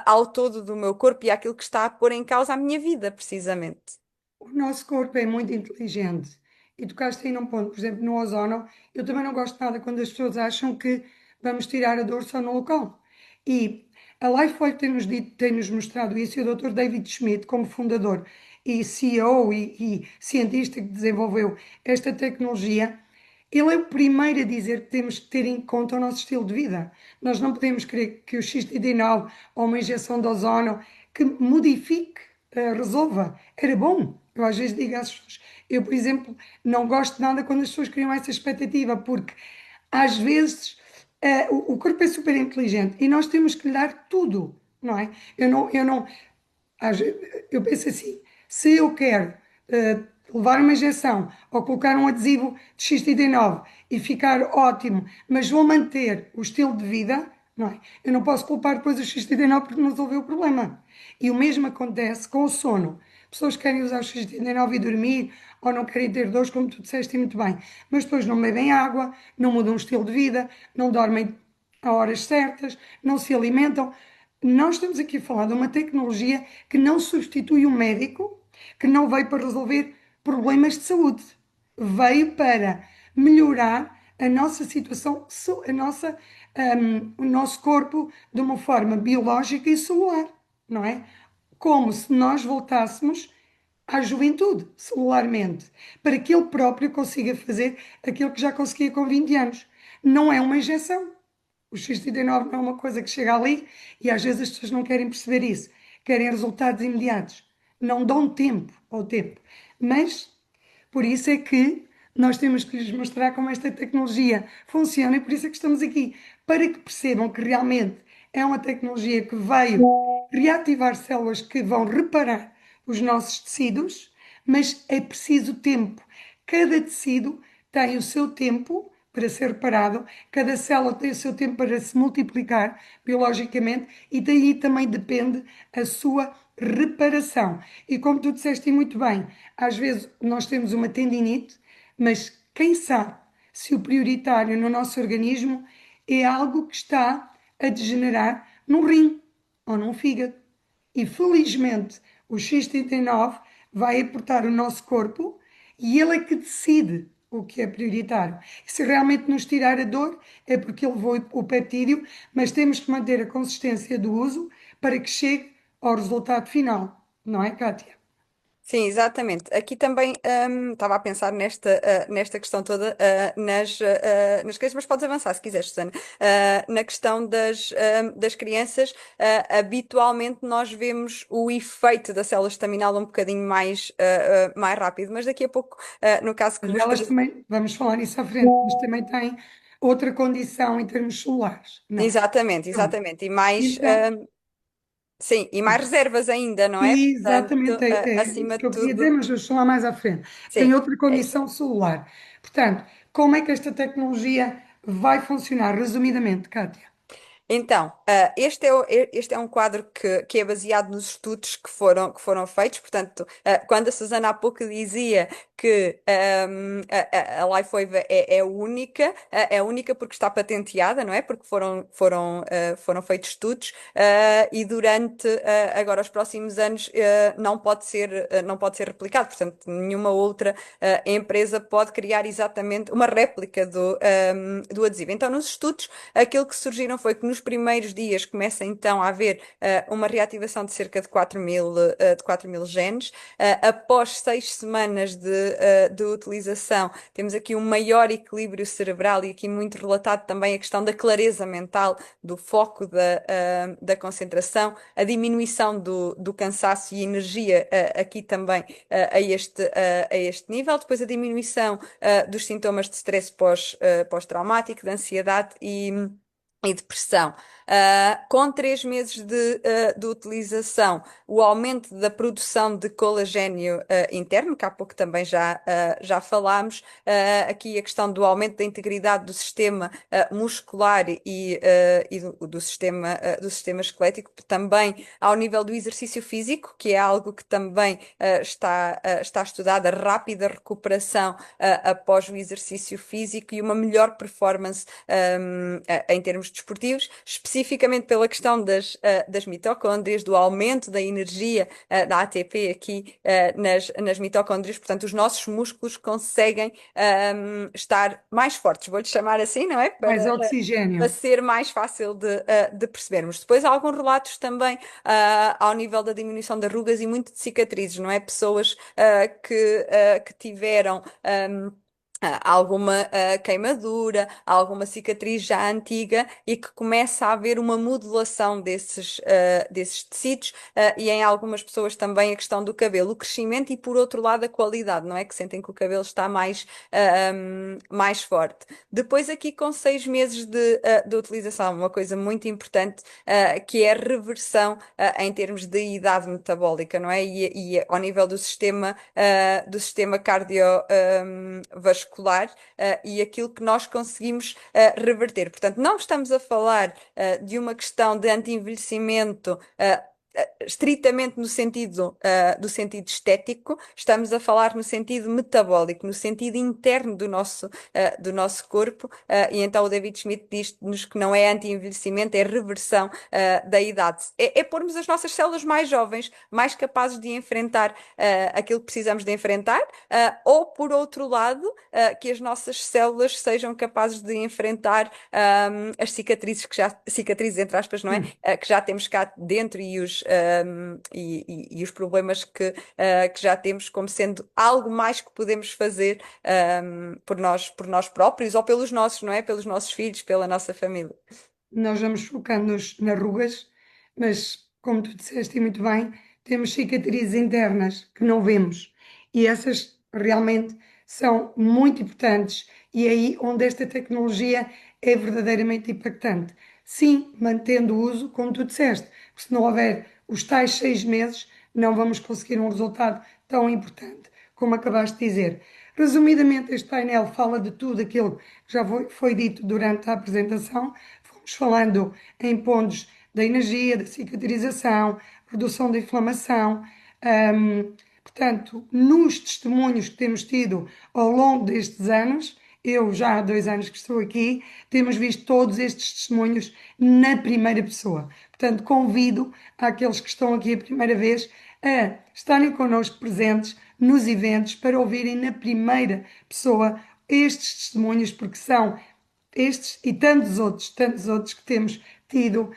ao todo do meu corpo e àquilo que está a pôr em causa a minha vida, precisamente. O nosso corpo é muito inteligente. E tocaste aí num ponto, por exemplo, no ozono, eu também não gosto nada quando as pessoas acham que vamos tirar a dor só no local. E a Lifeway tem-nos dito, tem-nos mostrado isso, e o Dr. David Schmidt, como fundador e CEO e cientista que desenvolveu esta tecnologia, ele é o primeiro a dizer que temos que ter em conta o nosso estilo de vida. Nós não podemos querer que o X-Tidinol ou uma injeção de ozono que modifique, resolva. Era bom. Eu às vezes digo às pessoas, eu, por exemplo, não gosto nada quando as pessoas criam essa expectativa, porque às vezes o corpo é super inteligente e nós temos que lhe dar tudo, não é? Eu não, eu penso assim, se eu quero levar uma injeção ou colocar um adesivo de X39 e ficar ótimo, mas vou manter o estilo de vida, não é? Eu não posso culpar depois o X39 porque não resolveu o problema. E o mesmo acontece com o sono. Pessoas que querem usar o X39 e dormir, ou não querem ter dores, como tu disseste muito bem, mas depois não bebem água, não mudam o estilo de vida, não dormem a horas certas, não se alimentam. Nós estamos aqui a falar de uma tecnologia que não substitui o médico, que não veio para resolver problemas de saúde, veio para melhorar a nossa situação, o nosso corpo de uma forma biológica e celular, não é? Como se nós voltássemos à juventude, celularmente, para que ele próprio consiga fazer aquilo que já conseguia com 20 anos. Não é uma injeção. O X39 não é uma coisa que chega ali e às vezes as pessoas não querem perceber isso. Querem resultados imediatos. Não dão tempo ao tempo. Mas por isso é que nós temos que lhes mostrar como esta tecnologia funciona e por isso é que estamos aqui, para que percebam que realmente é uma tecnologia que veio reativar células que vão reparar os nossos tecidos, mas é preciso tempo. Cada tecido tem o seu tempo para ser reparado, cada célula tem o seu tempo para se multiplicar biologicamente e daí também depende a sua reparação. E como tu disseste muito bem, às vezes nós temos uma tendinite, mas quem sabe se o prioritário no nosso organismo é algo que está a degenerar num rim ou num fígado. E felizmente o X39 vai aportar o nosso corpo e ele é que decide o que é prioritário. E se realmente nos tirar a dor, é porque ele levou o peptídeo, mas temos que manter a consistência do uso para que chegue ao resultado final, não é, Kátia? Sim, exatamente. Aqui também estava a pensar nesta questão toda nas crianças, mas podes avançar se quiseres, Susana. Na questão das crianças, habitualmente nós vemos o efeito da célula estaminal um bocadinho mais rápido, mas daqui a pouco, no caso que Mas me elas estás. também, vamos falar nisso à frente, mas também têm outra condição em termos celulares, não é? Exatamente, Pronto. exatamente. E mais, Então, sim, e mais reservas ainda, não é? exatamente, Portanto, é acima isso de que eu queria dizer, tudo, mas vou falar mais à frente. Tem sim. outra É isso. condição celular. Portanto, como é que esta tecnologia vai funcionar? Resumidamente, Kátia. Então, este é um quadro que é baseado nos estudos que foram feitos. Portanto, quando a Susana há pouco dizia que a LifeWave é única, é única porque está patenteada, não é? Porque foram feitos estudos, e durante agora os próximos anos não pode ser replicado. Portanto, nenhuma outra empresa pode criar exatamente uma réplica do adesivo. Então, nos estudos, aquilo que surgiram foi que nos primeiros dias começa então a haver uma reativação de cerca de 4 mil genes. Após 6 semanas de utilização, temos aqui um maior equilíbrio cerebral e aqui muito relatado também a questão da clareza mental, do foco da concentração, a diminuição do cansaço e energia aqui também a este nível. Depois a diminuição dos sintomas de stress pós-traumático, de ansiedade e depressão. Com 3 meses de utilização, o aumento da produção de colagênio interno, que há pouco também já falámos, aqui a questão do aumento da integridade do sistema muscular e do sistema esquelético, também ao nível do exercício físico, que é algo que também está estudado, a rápida recuperação após o exercício físico e uma melhor performance em termos desportivos, especificamente pela questão das mitocôndrias, do aumento da energia da ATP aqui nas mitocôndrias. Portanto, os nossos músculos conseguem estar mais fortes, vou-lhe chamar assim, não é? Mais Para oxigênio. ser mais fácil de percebermos. Depois há alguns relatos também ao nível da diminuição de rugas e muito de cicatrizes, não é? Pessoas que tiveram alguma queimadura, alguma cicatriz já antiga e que começa a haver uma modulação desses tecidos, e em algumas pessoas também a questão do cabelo, o crescimento e por outro lado a qualidade, não é? Que sentem que o cabelo está mais forte. Depois aqui com 6 meses de utilização, uma coisa muito importante, que é a reversão em termos de idade metabólica, não é? E ao nível do sistema cardiovascular, vascular, e aquilo que nós conseguimos reverter. Portanto, não estamos a falar de uma questão de anti-envelhecimento. Estritamente no sentido, do sentido estético, estamos a falar no sentido metabólico, no sentido interno do nosso corpo, e então o David Schmidt diz-nos que não é anti-envelhecimento, é reversão, da idade. É pormos as nossas células mais jovens, mais capazes de enfrentar, aquilo que precisamos de enfrentar, ou por outro lado, que as nossas células sejam capazes de enfrentar, as cicatrizes cicatrizes entre aspas, não é? Hum. Que já temos cá dentro e os problemas que já temos como sendo algo mais que podemos fazer, por nós próprios ou pelos nossos, não é? Pelos nossos filhos, pela nossa família. Nós vamos focando-nos nas rugas, mas, como tu disseste e muito bem, temos cicatrizes internas que não vemos e essas realmente são muito importantes e é aí onde esta tecnologia é verdadeiramente impactante. Sim, mantendo o uso, como tu disseste, porque se não houver os tais 6 meses, não vamos conseguir um resultado tão importante como acabaste de dizer. Resumidamente, este painel fala de tudo aquilo que já foi dito durante a apresentação. Fomos falando em pontos da energia, da cicatrização, redução da inflamação. Portanto, nos testemunhos que temos tido ao longo destes anos, eu já há 2 anos que estou aqui, temos visto todos estes testemunhos na primeira pessoa. Portanto, convido aqueles que estão aqui a primeira vez a estarem connosco presentes nos eventos para ouvirem na primeira pessoa estes testemunhos, porque são estes e tantos outros que temos tido,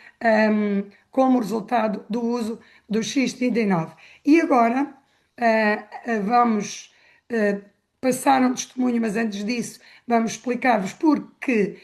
como resultado do uso do X39. E agora vamos passar um testemunho, mas antes disso vamos explicar-vos porque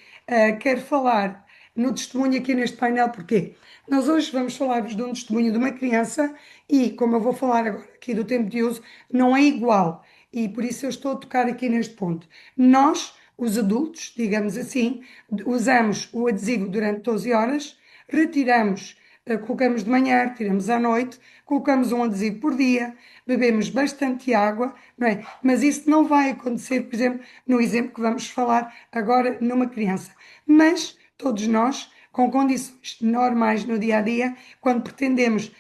quero falar no testemunho aqui neste painel, porque nós hoje vamos falar-vos de um testemunho de uma criança e, como eu vou falar agora aqui do tempo de uso, não é igual e por isso eu estou a tocar aqui neste ponto. Nós, os adultos, digamos assim, usamos o adesivo durante 12 horas, retiramos, colocamos de manhã, retiramos à noite, colocamos um adesivo por dia, bebemos bastante água, não é? Mas isso não vai acontecer, por exemplo, no exemplo que vamos falar agora numa criança. Mas todos nós, com condições normais no dia a dia, quando pretendemos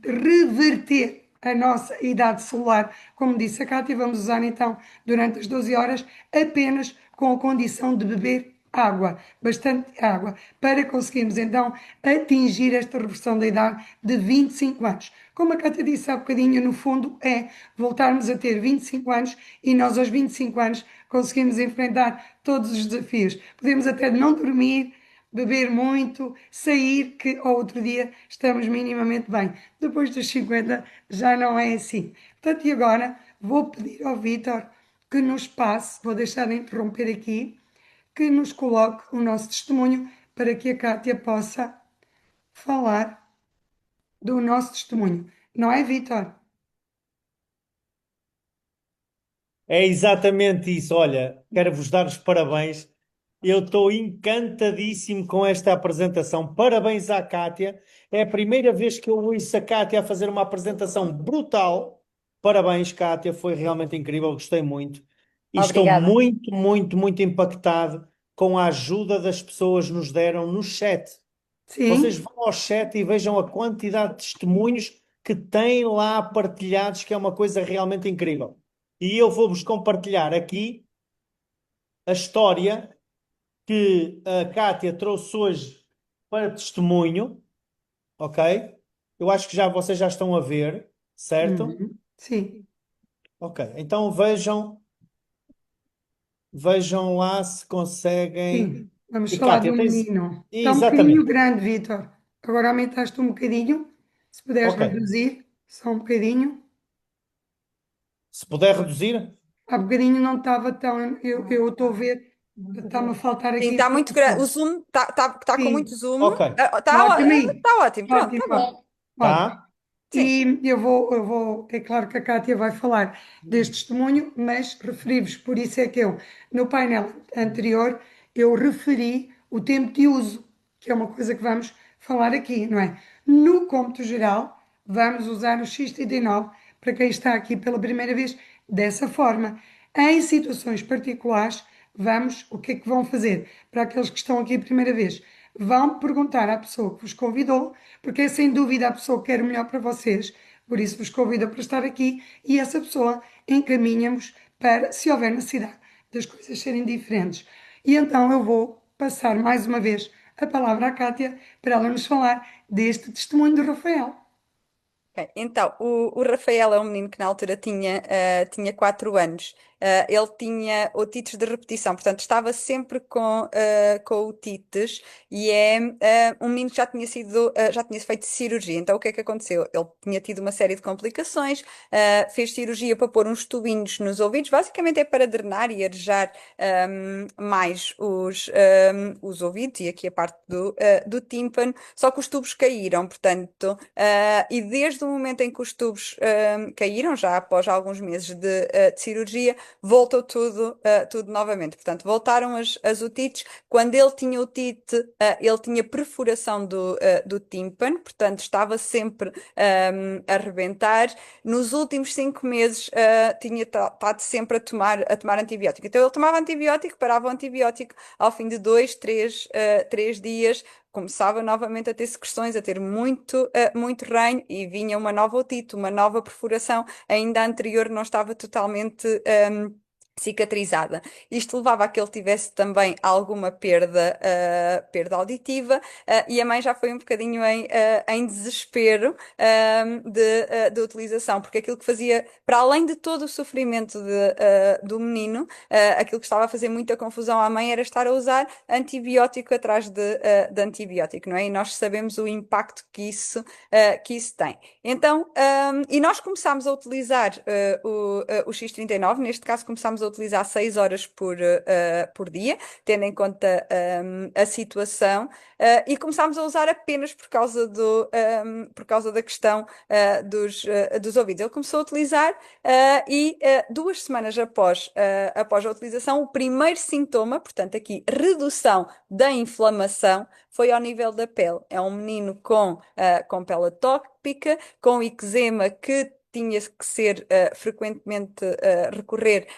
reverter a nossa idade celular, como disse a Cátia, vamos usar então durante as 12 horas apenas com a condição de beber água, bastante água, para conseguirmos então atingir esta reversão da idade de 25 anos. Como a Cátia disse há bocadinho, no fundo é voltarmos a ter 25 anos e nós aos 25 anos conseguimos enfrentar todos os desafios. Podemos até não dormir, beber muito, sair, que ao outro dia estamos minimamente bem. Depois dos 50 já não é assim. Portanto, e agora vou pedir ao Vítor que nos passe, vou deixar de interromper aqui, que nos coloque o nosso testemunho para que a Cátia possa falar do nosso testemunho. Não é, Vítor? É exatamente isso. Olha, quero-vos dar os parabéns. Eu estou encantadíssimo com esta apresentação. Parabéns à Cátia. É a primeira vez que eu ouço a Cátia a fazer uma apresentação brutal. Parabéns, Cátia. Foi realmente incrível. Gostei muito. E estou Obrigada. muito, muito, muito impactado com a ajuda das pessoas que nos deram no chat. Vocês Sim, vão ao chat e vejam a quantidade de testemunhos que têm lá partilhados, que é uma coisa realmente incrível. E eu vou-vos compartilhar aqui a história que a Cátia trouxe hoje para testemunho, ok? Eu acho que já vocês já estão a ver, certo? uhum, sim, Ok, então vejam lá se conseguem. sim. Vamos E falar de Cátia, um tens. menino. Está um bocadinho Exatamente. grande, Vítor. Agora aumentaste um bocadinho. Se puderes Ok. reduzir, só um bocadinho. Se puder reduzir. Há bocadinho não estava tão. Eu estou a ver, está-me a faltar Sim, aqui está muito grande. O informação. zoom está com muito Sim, zoom. Ok. ótimo aí. Tá ótimo, pronto, tá Ótimo, bom. ótimo. Tá? Sim, E é claro que a Cátia vai falar deste testemunho, mas referi-vos, por isso é que eu, no painel anterior, eu referi o tempo de uso, que é uma coisa que vamos falar aqui, não é? No cômputo geral, vamos usar o X39 para quem está aqui pela primeira vez, dessa forma. Em situações particulares, o que é que vão fazer? Para aqueles que estão aqui a primeira vez, vão perguntar à pessoa que vos convidou, porque é sem dúvida a pessoa que quer o melhor para vocês, por isso vos convida para estar aqui e essa pessoa encaminha-vos para, se houver necessidade das coisas serem diferentes. E então eu vou passar mais uma vez a palavra à Cátia para ela nos falar deste testemunho do Rafael. Ok, então, o Rafael é um menino que na altura tinha 4 anos. Ele tinha otites de repetição, portanto estava sempre com otites e é um menino que já tinha feito cirurgia. Então o que é que aconteceu? Ele tinha tido uma série de complicações, fez cirurgia para pôr uns tubinhos nos ouvidos, basicamente é para drenar e arejar mais os ouvidos e aqui a parte do tímpano, só que os tubos caíram, portanto, e desde o momento em que os tubos caíram, já após alguns meses de cirurgia, voltou tudo novamente. Portanto, voltaram as otites. Quando ele tinha otite, ele tinha perfuração do tímpano, portanto, estava sempre a rebentar. Nos últimos 5 meses, tinha estado sempre a tomar antibiótico. Então, ele tomava antibiótico, parava o antibiótico, ao fim de 2, 3 dias começava novamente a ter secreções, a ter muito ranho e vinha uma nova otite, uma nova perfuração, ainda a anterior não estava totalmente cicatrizada. Isto levava a que ele tivesse também alguma perda auditiva, e a mãe já foi um bocadinho em desespero de utilização, porque aquilo que fazia, para além de todo o sofrimento do menino, aquilo que estava a fazer muita confusão à mãe era estar a usar antibiótico atrás de antibiótico, não é? E nós sabemos o impacto que isso tem. Então, e nós começámos a utilizar o X39, neste caso começámos a utilizar 6 horas por dia, tendo em conta a situação, e começámos a usar apenas por causa da questão dos ouvidos. Ele começou a utilizar e 2 semanas após a utilização, o primeiro sintoma, portanto aqui redução da inflamação, foi ao nível da pele. É um menino com pele atópica, com eczema que tinha que ser frequentemente recorrer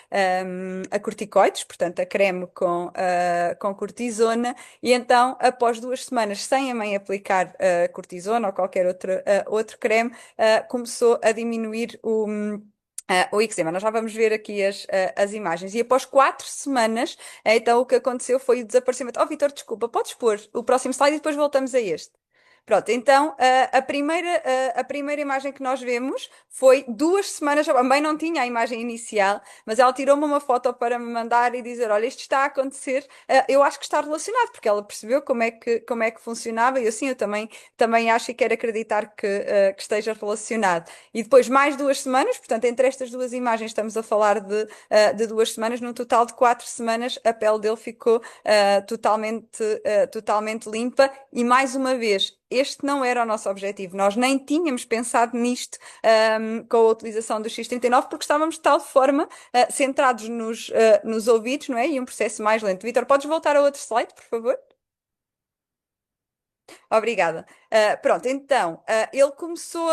a corticoides, portanto a creme com cortisona, e então após 2 semanas sem a mãe aplicar cortisona ou qualquer outro creme, começou a diminuir o eczema. Nós já vamos ver aqui as imagens. E após 4 semanas, então o que aconteceu foi o desaparecimento. Oh, Vitor, desculpa, podes pôr o próximo slide e depois voltamos a este. Pronto, então a primeira imagem que nós vemos foi 2 semanas. A mãe não tinha a imagem inicial, mas ela tirou-me uma foto para me mandar e dizer: Olha, isto está a acontecer. Eu acho que está relacionado, porque ela percebeu como é que funcionava e assim eu também acho e quero acreditar que esteja relacionado. E depois mais 2 semanas, portanto, entre estas duas imagens estamos a falar de 2 semanas, num total de 4 semanas, a pele dele ficou totalmente limpa e mais uma vez. Este não era o nosso objetivo, nós nem tínhamos pensado nisto com a utilização do X39 porque estávamos de tal forma centrados nos ouvidos, não é? E um processo mais lento. Vitor, podes voltar a outro slide, por favor? Obrigada. Pronto, então, ele começou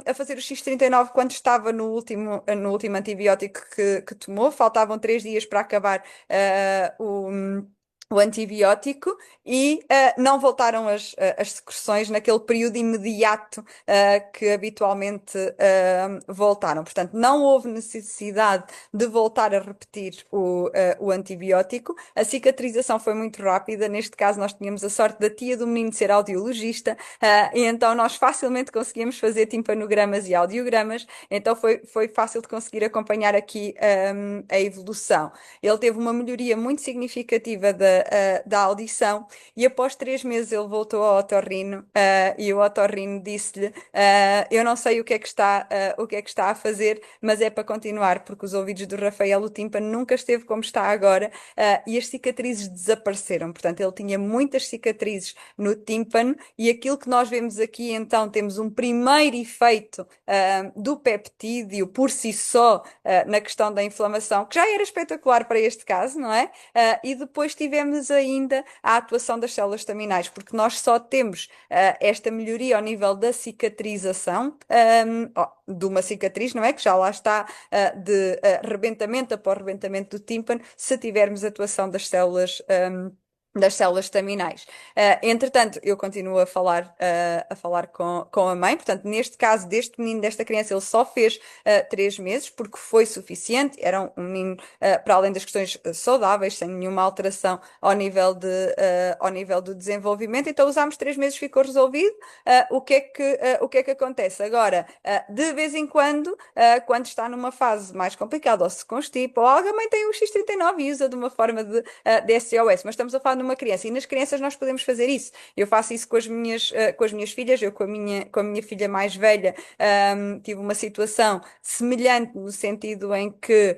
a fazer o X39 quando estava no último antibiótico que tomou. Faltavam 3 dias para acabar o antibiótico e não voltaram as secreções naquele período imediato que habitualmente voltaram. Portanto, não houve necessidade de voltar a repetir o antibiótico. A cicatrização foi muito rápida. Neste caso, nós tínhamos a sorte da tia do menino ser audiologista, e então nós facilmente conseguíamos fazer timpanogramas e audiogramas. Então foi fácil de conseguir acompanhar aqui a evolução. Ele teve uma melhoria muito significativa da audição e após 3 meses ele voltou ao otorrino, e o otorrino disse-lhe: Eu não sei o que é que está a fazer, mas é para continuar, porque os ouvidos do Rafael, o tímpano, nunca esteve como está agora, e as cicatrizes desapareceram. Portanto, ele tinha muitas cicatrizes no tímpano e aquilo que nós vemos aqui, então, temos um primeiro efeito do peptídeo por si só na questão da inflamação, que já era espetacular para este caso, não é? E depois tivemos tivemos ainda a atuação das células estaminais, porque nós só temos esta melhoria ao nível da cicatrização, de uma cicatriz, não é? Que já lá está, de rebentamento após rebentamento do tímpano, se tivermos atuação das células estaminais. Entretanto, eu continuo a falar com a mãe, portanto, neste caso, deste menino, desta criança, ele só fez 3 meses, porque foi suficiente, era um menino, para além das questões saudáveis, sem nenhuma alteração ao nível do desenvolvimento, então usámos 3 meses, ficou resolvido. O que é que acontece? Agora, de vez em quando, quando está numa fase mais complicada, ou se constipa, ou algo, a mãe tem o X39 e usa de uma forma de SOS, mas estamos a falar de uma criança, e nas crianças nós podemos fazer isso. Eu faço isso com as minhas filhas, eu com a minha filha mais velha, tive uma situação semelhante no sentido em que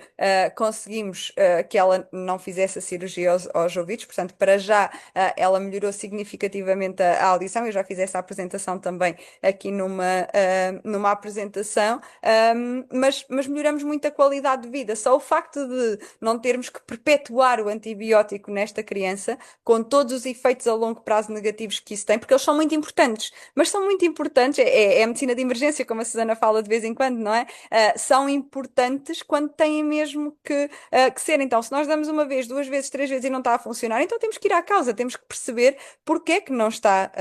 conseguimos que ela não fizesse a cirurgia aos ouvidos, portanto, para já ela melhorou significativamente a audição. Eu já fiz essa apresentação também aqui numa apresentação, mas melhoramos muito a qualidade de vida. Só o facto de não termos que perpetuar o antibiótico nesta criança, com todos os efeitos a longo prazo negativos que isso tem, porque eles são muito importantes, mas são muito importantes, é a medicina de emergência, como a Susana fala de vez em quando, não é? São importantes quando têm mesmo que ser. Então, se nós damos uma vez, 2 vezes, 3 vezes e não está a funcionar, então temos que ir à causa, temos que perceber porque é que não está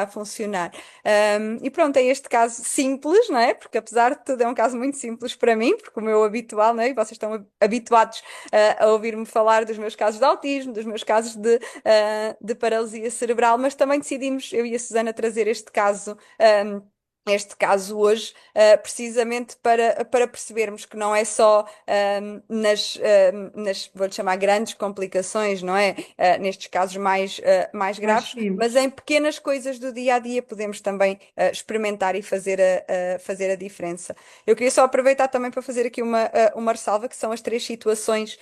a funcionar. E pronto, é este caso simples, não é? Porque apesar de tudo é um caso muito simples para mim, porque o meu habitual, não é? E vocês estão habituados a ouvir-me falar dos meus casos de autismo, dos meus casos de paralisia cerebral, mas também decidimos, eu e a Susana, trazer este caso hoje, precisamente para percebermos que não é só vou-lhe chamar grandes complicações, não é? Nestes casos mais Mais graves, mas simples. em pequenas coisas do dia a dia podemos também experimentar e fazer a diferença. Eu queria só aproveitar também para fazer aqui uma ressalva, que são as 3 situações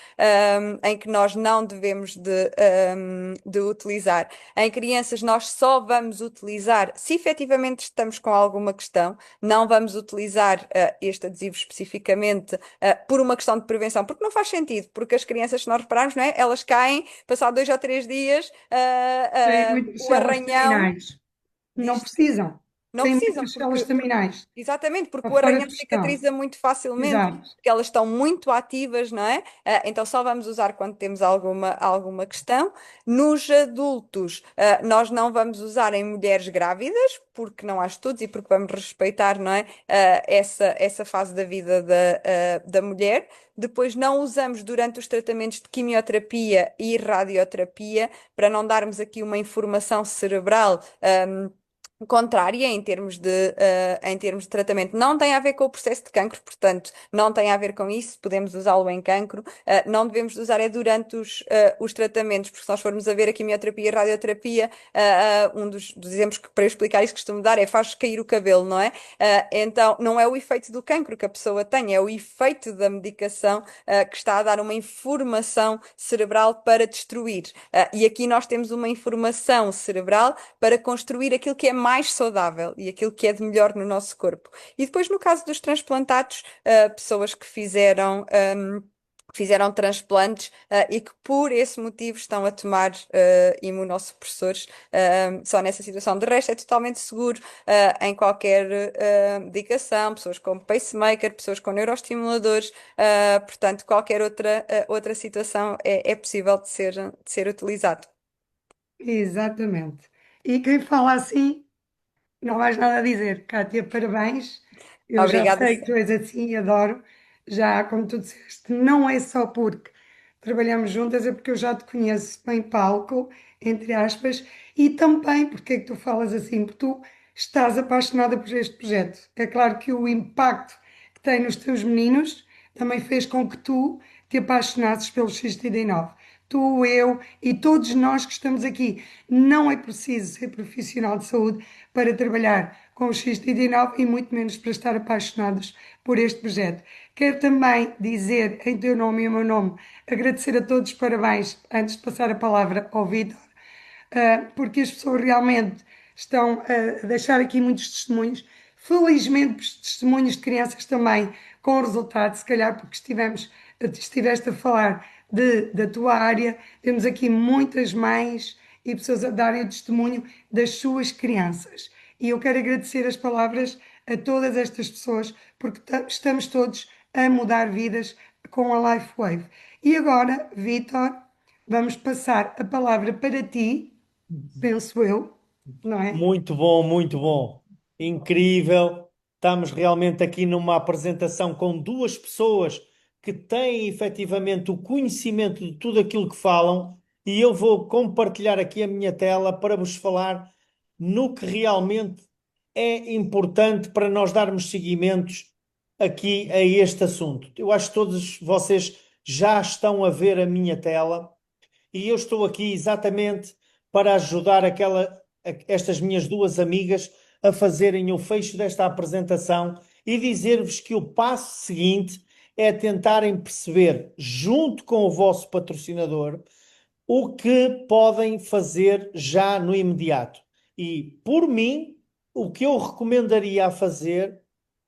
em que nós não devemos de utilizar. Em crianças, nós só vamos utilizar se efetivamente estamos com alguma questão, não vamos utilizar este adesivo especificamente por uma questão de prevenção, porque não faz sentido, porque as crianças, se nós repararmos, não é? Elas caem, passado 2 ou 3 dias, Têm muitas o células arranhão terminais. Não diz. precisam. Não Têm precisam, muitas células porque, terminais. exatamente, porque Está o fora de arranhão questão. cicatriza muito facilmente, Exato. porque elas estão muito ativas, não é? Então só vamos usar quando temos alguma questão. Nos adultos, nós não vamos usar em mulheres grávidas, porque não há estudos e porque vamos respeitar, não é? Essa fase da vida da mulher. Depois não usamos durante os tratamentos de quimioterapia e radioterapia, para não darmos aqui uma informação cerebral contrária em termos de tratamento. Não tem a ver com o processo de cancro, portanto, não tem a ver com isso, podemos usá-lo em cancro. Não devemos usar é durante os tratamentos, porque se nós formos a ver a quimioterapia e a radioterapia, um dos exemplos que para eu explicar isso costumo dar é faz cair o cabelo, não é? Então, não é o efeito do cancro que a pessoa tem, é o efeito da medicação que está a dar uma informação cerebral para destruir. E aqui nós temos uma informação cerebral para construir aquilo que é mais saudável e aquilo que é de melhor no nosso corpo. E depois, no caso dos transplantados, pessoas que fizeram transplantes e que por esse motivo estão a tomar imunossupressores, só nessa situação. De resto, é totalmente seguro em qualquer medicação, pessoas com pacemaker, pessoas com neuroestimuladores, portanto, qualquer outra situação é possível de ser utilizado. Exatamente. E quem fala assim, não vais nada a dizer. Cátia, parabéns. Eu já Obrigada, sei que tu Susana. és assim, adoro. Já, como tu disseste, não é só porque trabalhamos juntas, é porque eu já te conheço em palco, entre aspas, e também porque é que tu falas assim, porque tu estás apaixonada por este projeto. É claro que o impacto que tem nos teus meninos também fez com que tu te apaixonasses pelo XTD9. Tu, eu e todos nós que estamos aqui. Não é preciso ser profissional de saúde para trabalhar com o XTD9 e muito menos para estar apaixonados por este projeto. Quero também dizer, em teu nome e em meu nome, agradecer a todos os parabéns, antes de passar a palavra ao Vítor, porque as pessoas realmente estão a deixar aqui muitos testemunhos. Felizmente, testemunhos de crianças também com resultado, se calhar porque estiveste a falar da tua área. Temos aqui muitas mães e pessoas a darem o testemunho das suas crianças. E eu quero agradecer as palavras a todas estas pessoas, porque estamos todos a mudar vidas com a LifeWave. E agora, Vítor, vamos passar a palavra para ti, penso eu, não é? Muito bom, muito bom. Incrível. Estamos realmente aqui numa apresentação com duas pessoas que têm efetivamente o conhecimento de tudo aquilo que falam, e eu vou compartilhar aqui a minha tela para vos falar no que realmente é importante para nós darmos seguimentos aqui a este assunto. Eu acho que todos vocês já estão a ver a minha tela e eu estou aqui exatamente para ajudar estas minhas duas amigas a fazerem o fecho desta apresentação e dizer-vos que o passo seguinte é tentarem perceber, junto com o vosso patrocinador, o que podem fazer já no imediato. E, por mim, o que eu recomendaria a fazer,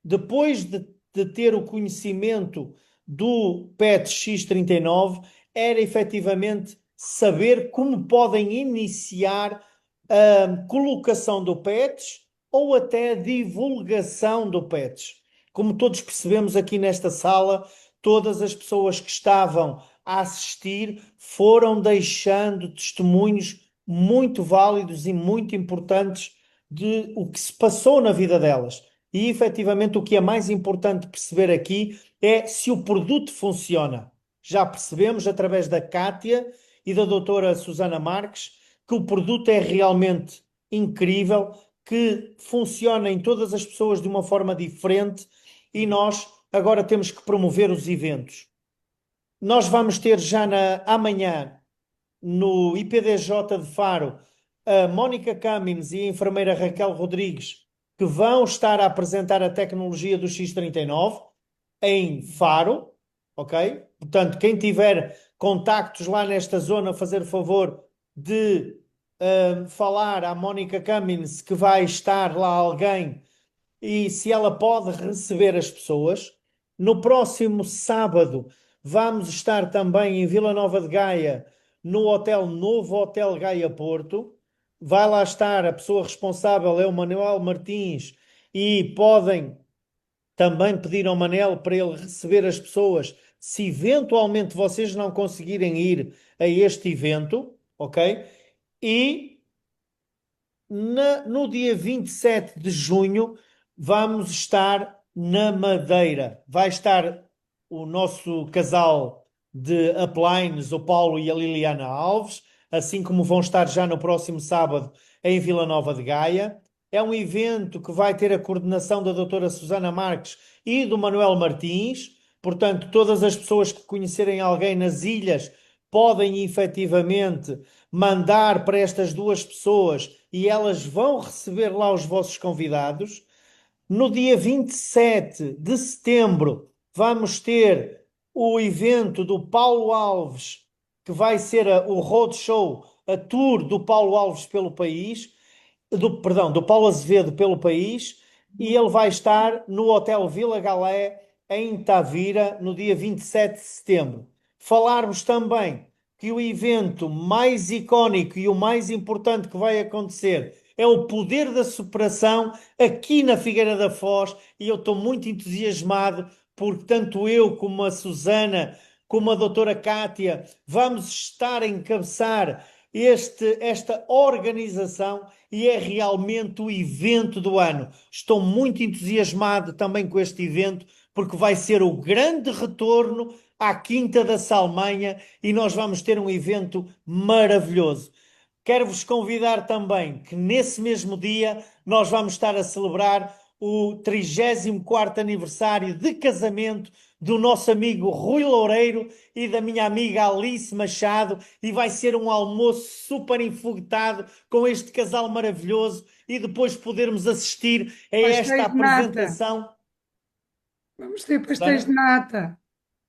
depois de ter o conhecimento do PET X39, era efetivamente saber como podem iniciar a colocação do PETs ou até a divulgação do PETs. Como todos percebemos aqui nesta sala, todas as pessoas que estavam a assistir foram deixando testemunhos muito válidos e muito importantes de o que se passou na vida delas. E efetivamente o que é mais importante perceber aqui é se o produto funciona. Já percebemos através da Kátia e da doutora Susana Marques que o produto é realmente incrível, que funciona em todas as pessoas de uma forma diferente e nós agora temos que promover os eventos. Nós vamos ter já amanhã, no IPDJ de Faro, a Mónica Cummins e a enfermeira Raquel Rodrigues, que vão estar a apresentar a tecnologia do X39 em Faro, ok? Portanto, quem tiver contactos lá nesta zona, fazer favor de falar à Mónica Cummins que vai estar lá alguém e se ela pode receber as pessoas. No próximo sábado vamos estar também em Vila Nova de Gaia, no Hotel Novo Hotel Gaia Porto. Vai lá estar, a pessoa responsável é o Manuel Martins e podem também pedir ao Manel para ele receber as pessoas se eventualmente vocês não conseguirem ir a este evento, ok? E no dia 27 de junho vamos estar na Madeira. Vai estar o nosso casal de uplines, o Paulo e a Liliana Alves, assim como vão estar já no próximo sábado em Vila Nova de Gaia. É um evento que vai ter a coordenação da doutora Susana Marques e do Manuel Martins. Portanto, todas as pessoas que conhecerem alguém nas ilhas podem efetivamente mandar para estas duas pessoas e elas vão receber lá os vossos convidados. No dia 27 de setembro, vamos ter o evento do Paulo Alves, que vai ser o roadshow, a tour do Paulo Alves pelo país, do Paulo Azevedo pelo país, e ele vai estar no Hotel Vila Galé, em Tavira, no dia 27 de setembro. Falar-vos também que o evento mais icónico e o mais importante que vai acontecer é o Poder da Superação aqui na Figueira da Foz e eu estou muito entusiasmado porque tanto eu como a Susana, como a doutora Kátia, vamos estar a encabeçar esta organização e é realmente o evento do ano. Estou muito entusiasmado também com este evento porque vai ser o grande retorno à Quinta da Salmanha e nós vamos ter um evento maravilhoso. Quero-vos convidar também que nesse mesmo dia nós vamos estar a celebrar o 34º aniversário de casamento do nosso amigo Rui Loureiro e da minha amiga Alice Machado e vai ser um almoço super enfoguetado com este casal maravilhoso e depois podermos assistir a esta Pastéis de nata. apresentação. Vamos ter pastéis de nata.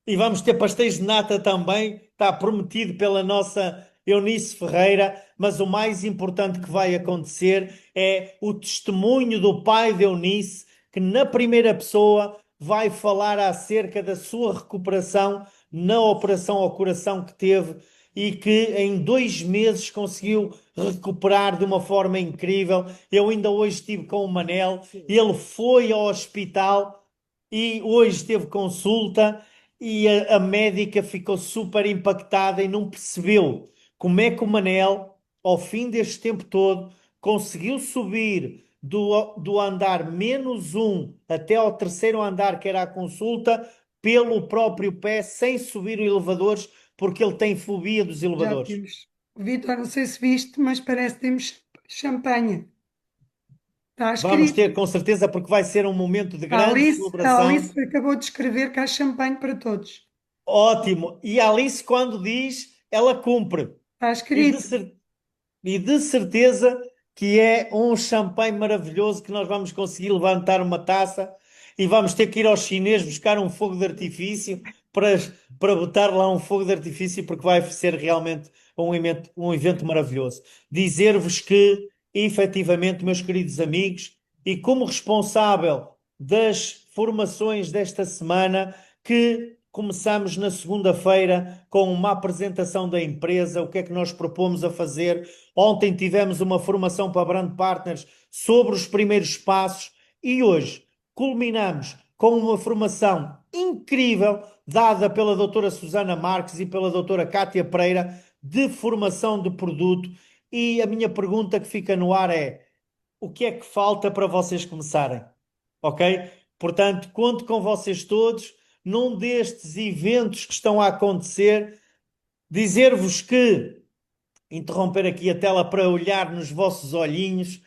E vamos ter pastéis de nata também, está prometido pela nossa Eunice Ferreira, mas o mais importante que vai acontecer é o testemunho do pai de Eunice, que na primeira pessoa vai falar acerca da sua recuperação na operação ao coração que teve e que em 2 meses conseguiu recuperar de uma forma incrível. Eu ainda hoje estive com o Manel, ele foi ao hospital e hoje teve consulta e a médica ficou super impactada e não percebeu como é que o Manel, ao fim deste tempo todo, conseguiu subir do andar -1 até ao terceiro andar, que era a consulta, pelo próprio pé, sem subir os elevadores, porque ele tem fobia dos Já elevadores. temos. Vitor, não sei se viste, mas parece que temos champanhe. Está Vamos escrito. ter com certeza, porque vai ser um momento de A grande Alice celebração. acabou de escrever que há champanhe para todos. Ótimo. E a Alice, quando diz, ela cumpre. Está E de, escrito. cer- e de certeza que é um champanhe maravilhoso que nós vamos conseguir levantar uma taça e vamos ter que ir ao chinês buscar um fogo de artifício para, para botar lá um fogo de artifício, porque vai ser realmente um evento maravilhoso. Dizer-vos que, efetivamente, meus queridos amigos, e como responsável das formações desta semana, que começamos na segunda-feira com uma apresentação da empresa, o que é que nós propomos a fazer. Ontem tivemos uma formação para Brand Partners sobre os primeiros passos e hoje culminamos com uma formação incrível dada pela doutora Susana Marques e pela doutora Cátia Pereira de formação de produto. E a minha pergunta que fica no ar é: o que é que falta para vocês começarem? Ok? Portanto, conto com vocês todos num destes eventos que estão a acontecer. Dizer-vos que, interromper aqui a tela para olhar nos vossos olhinhos,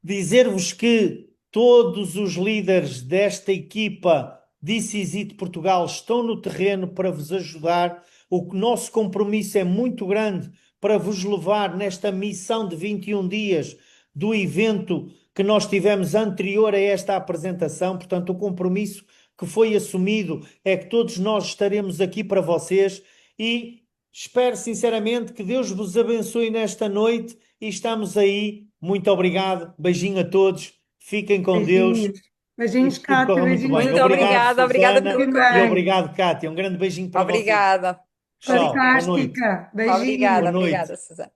dizer-vos que todos os líderes desta equipa This Is It Portugal estão no terreno para vos ajudar. O nosso compromisso é muito grande para vos levar nesta missão de 21 dias do evento que nós tivemos anterior a esta apresentação. Portanto, o compromisso que foi assumido é que todos nós estaremos aqui para vocês e espero sinceramente que Deus vos abençoe nesta noite e estamos aí. Muito obrigado. Beijinho a todos. Fiquem com Deus Beijinhos. e Beijinhos, que tudo Cátia. corra muito Beijinhos, bem. Muito Obrigado, Vitor. obrigada, obrigada Susana, pelo Fiquem e bem. convite. obrigado, Cátia. Um grande beijinho para vocês. Obrigada. Tchau. Boa noite. Fantástica. Boa Obrigada, Beijinhos. noite. obrigada, Susana.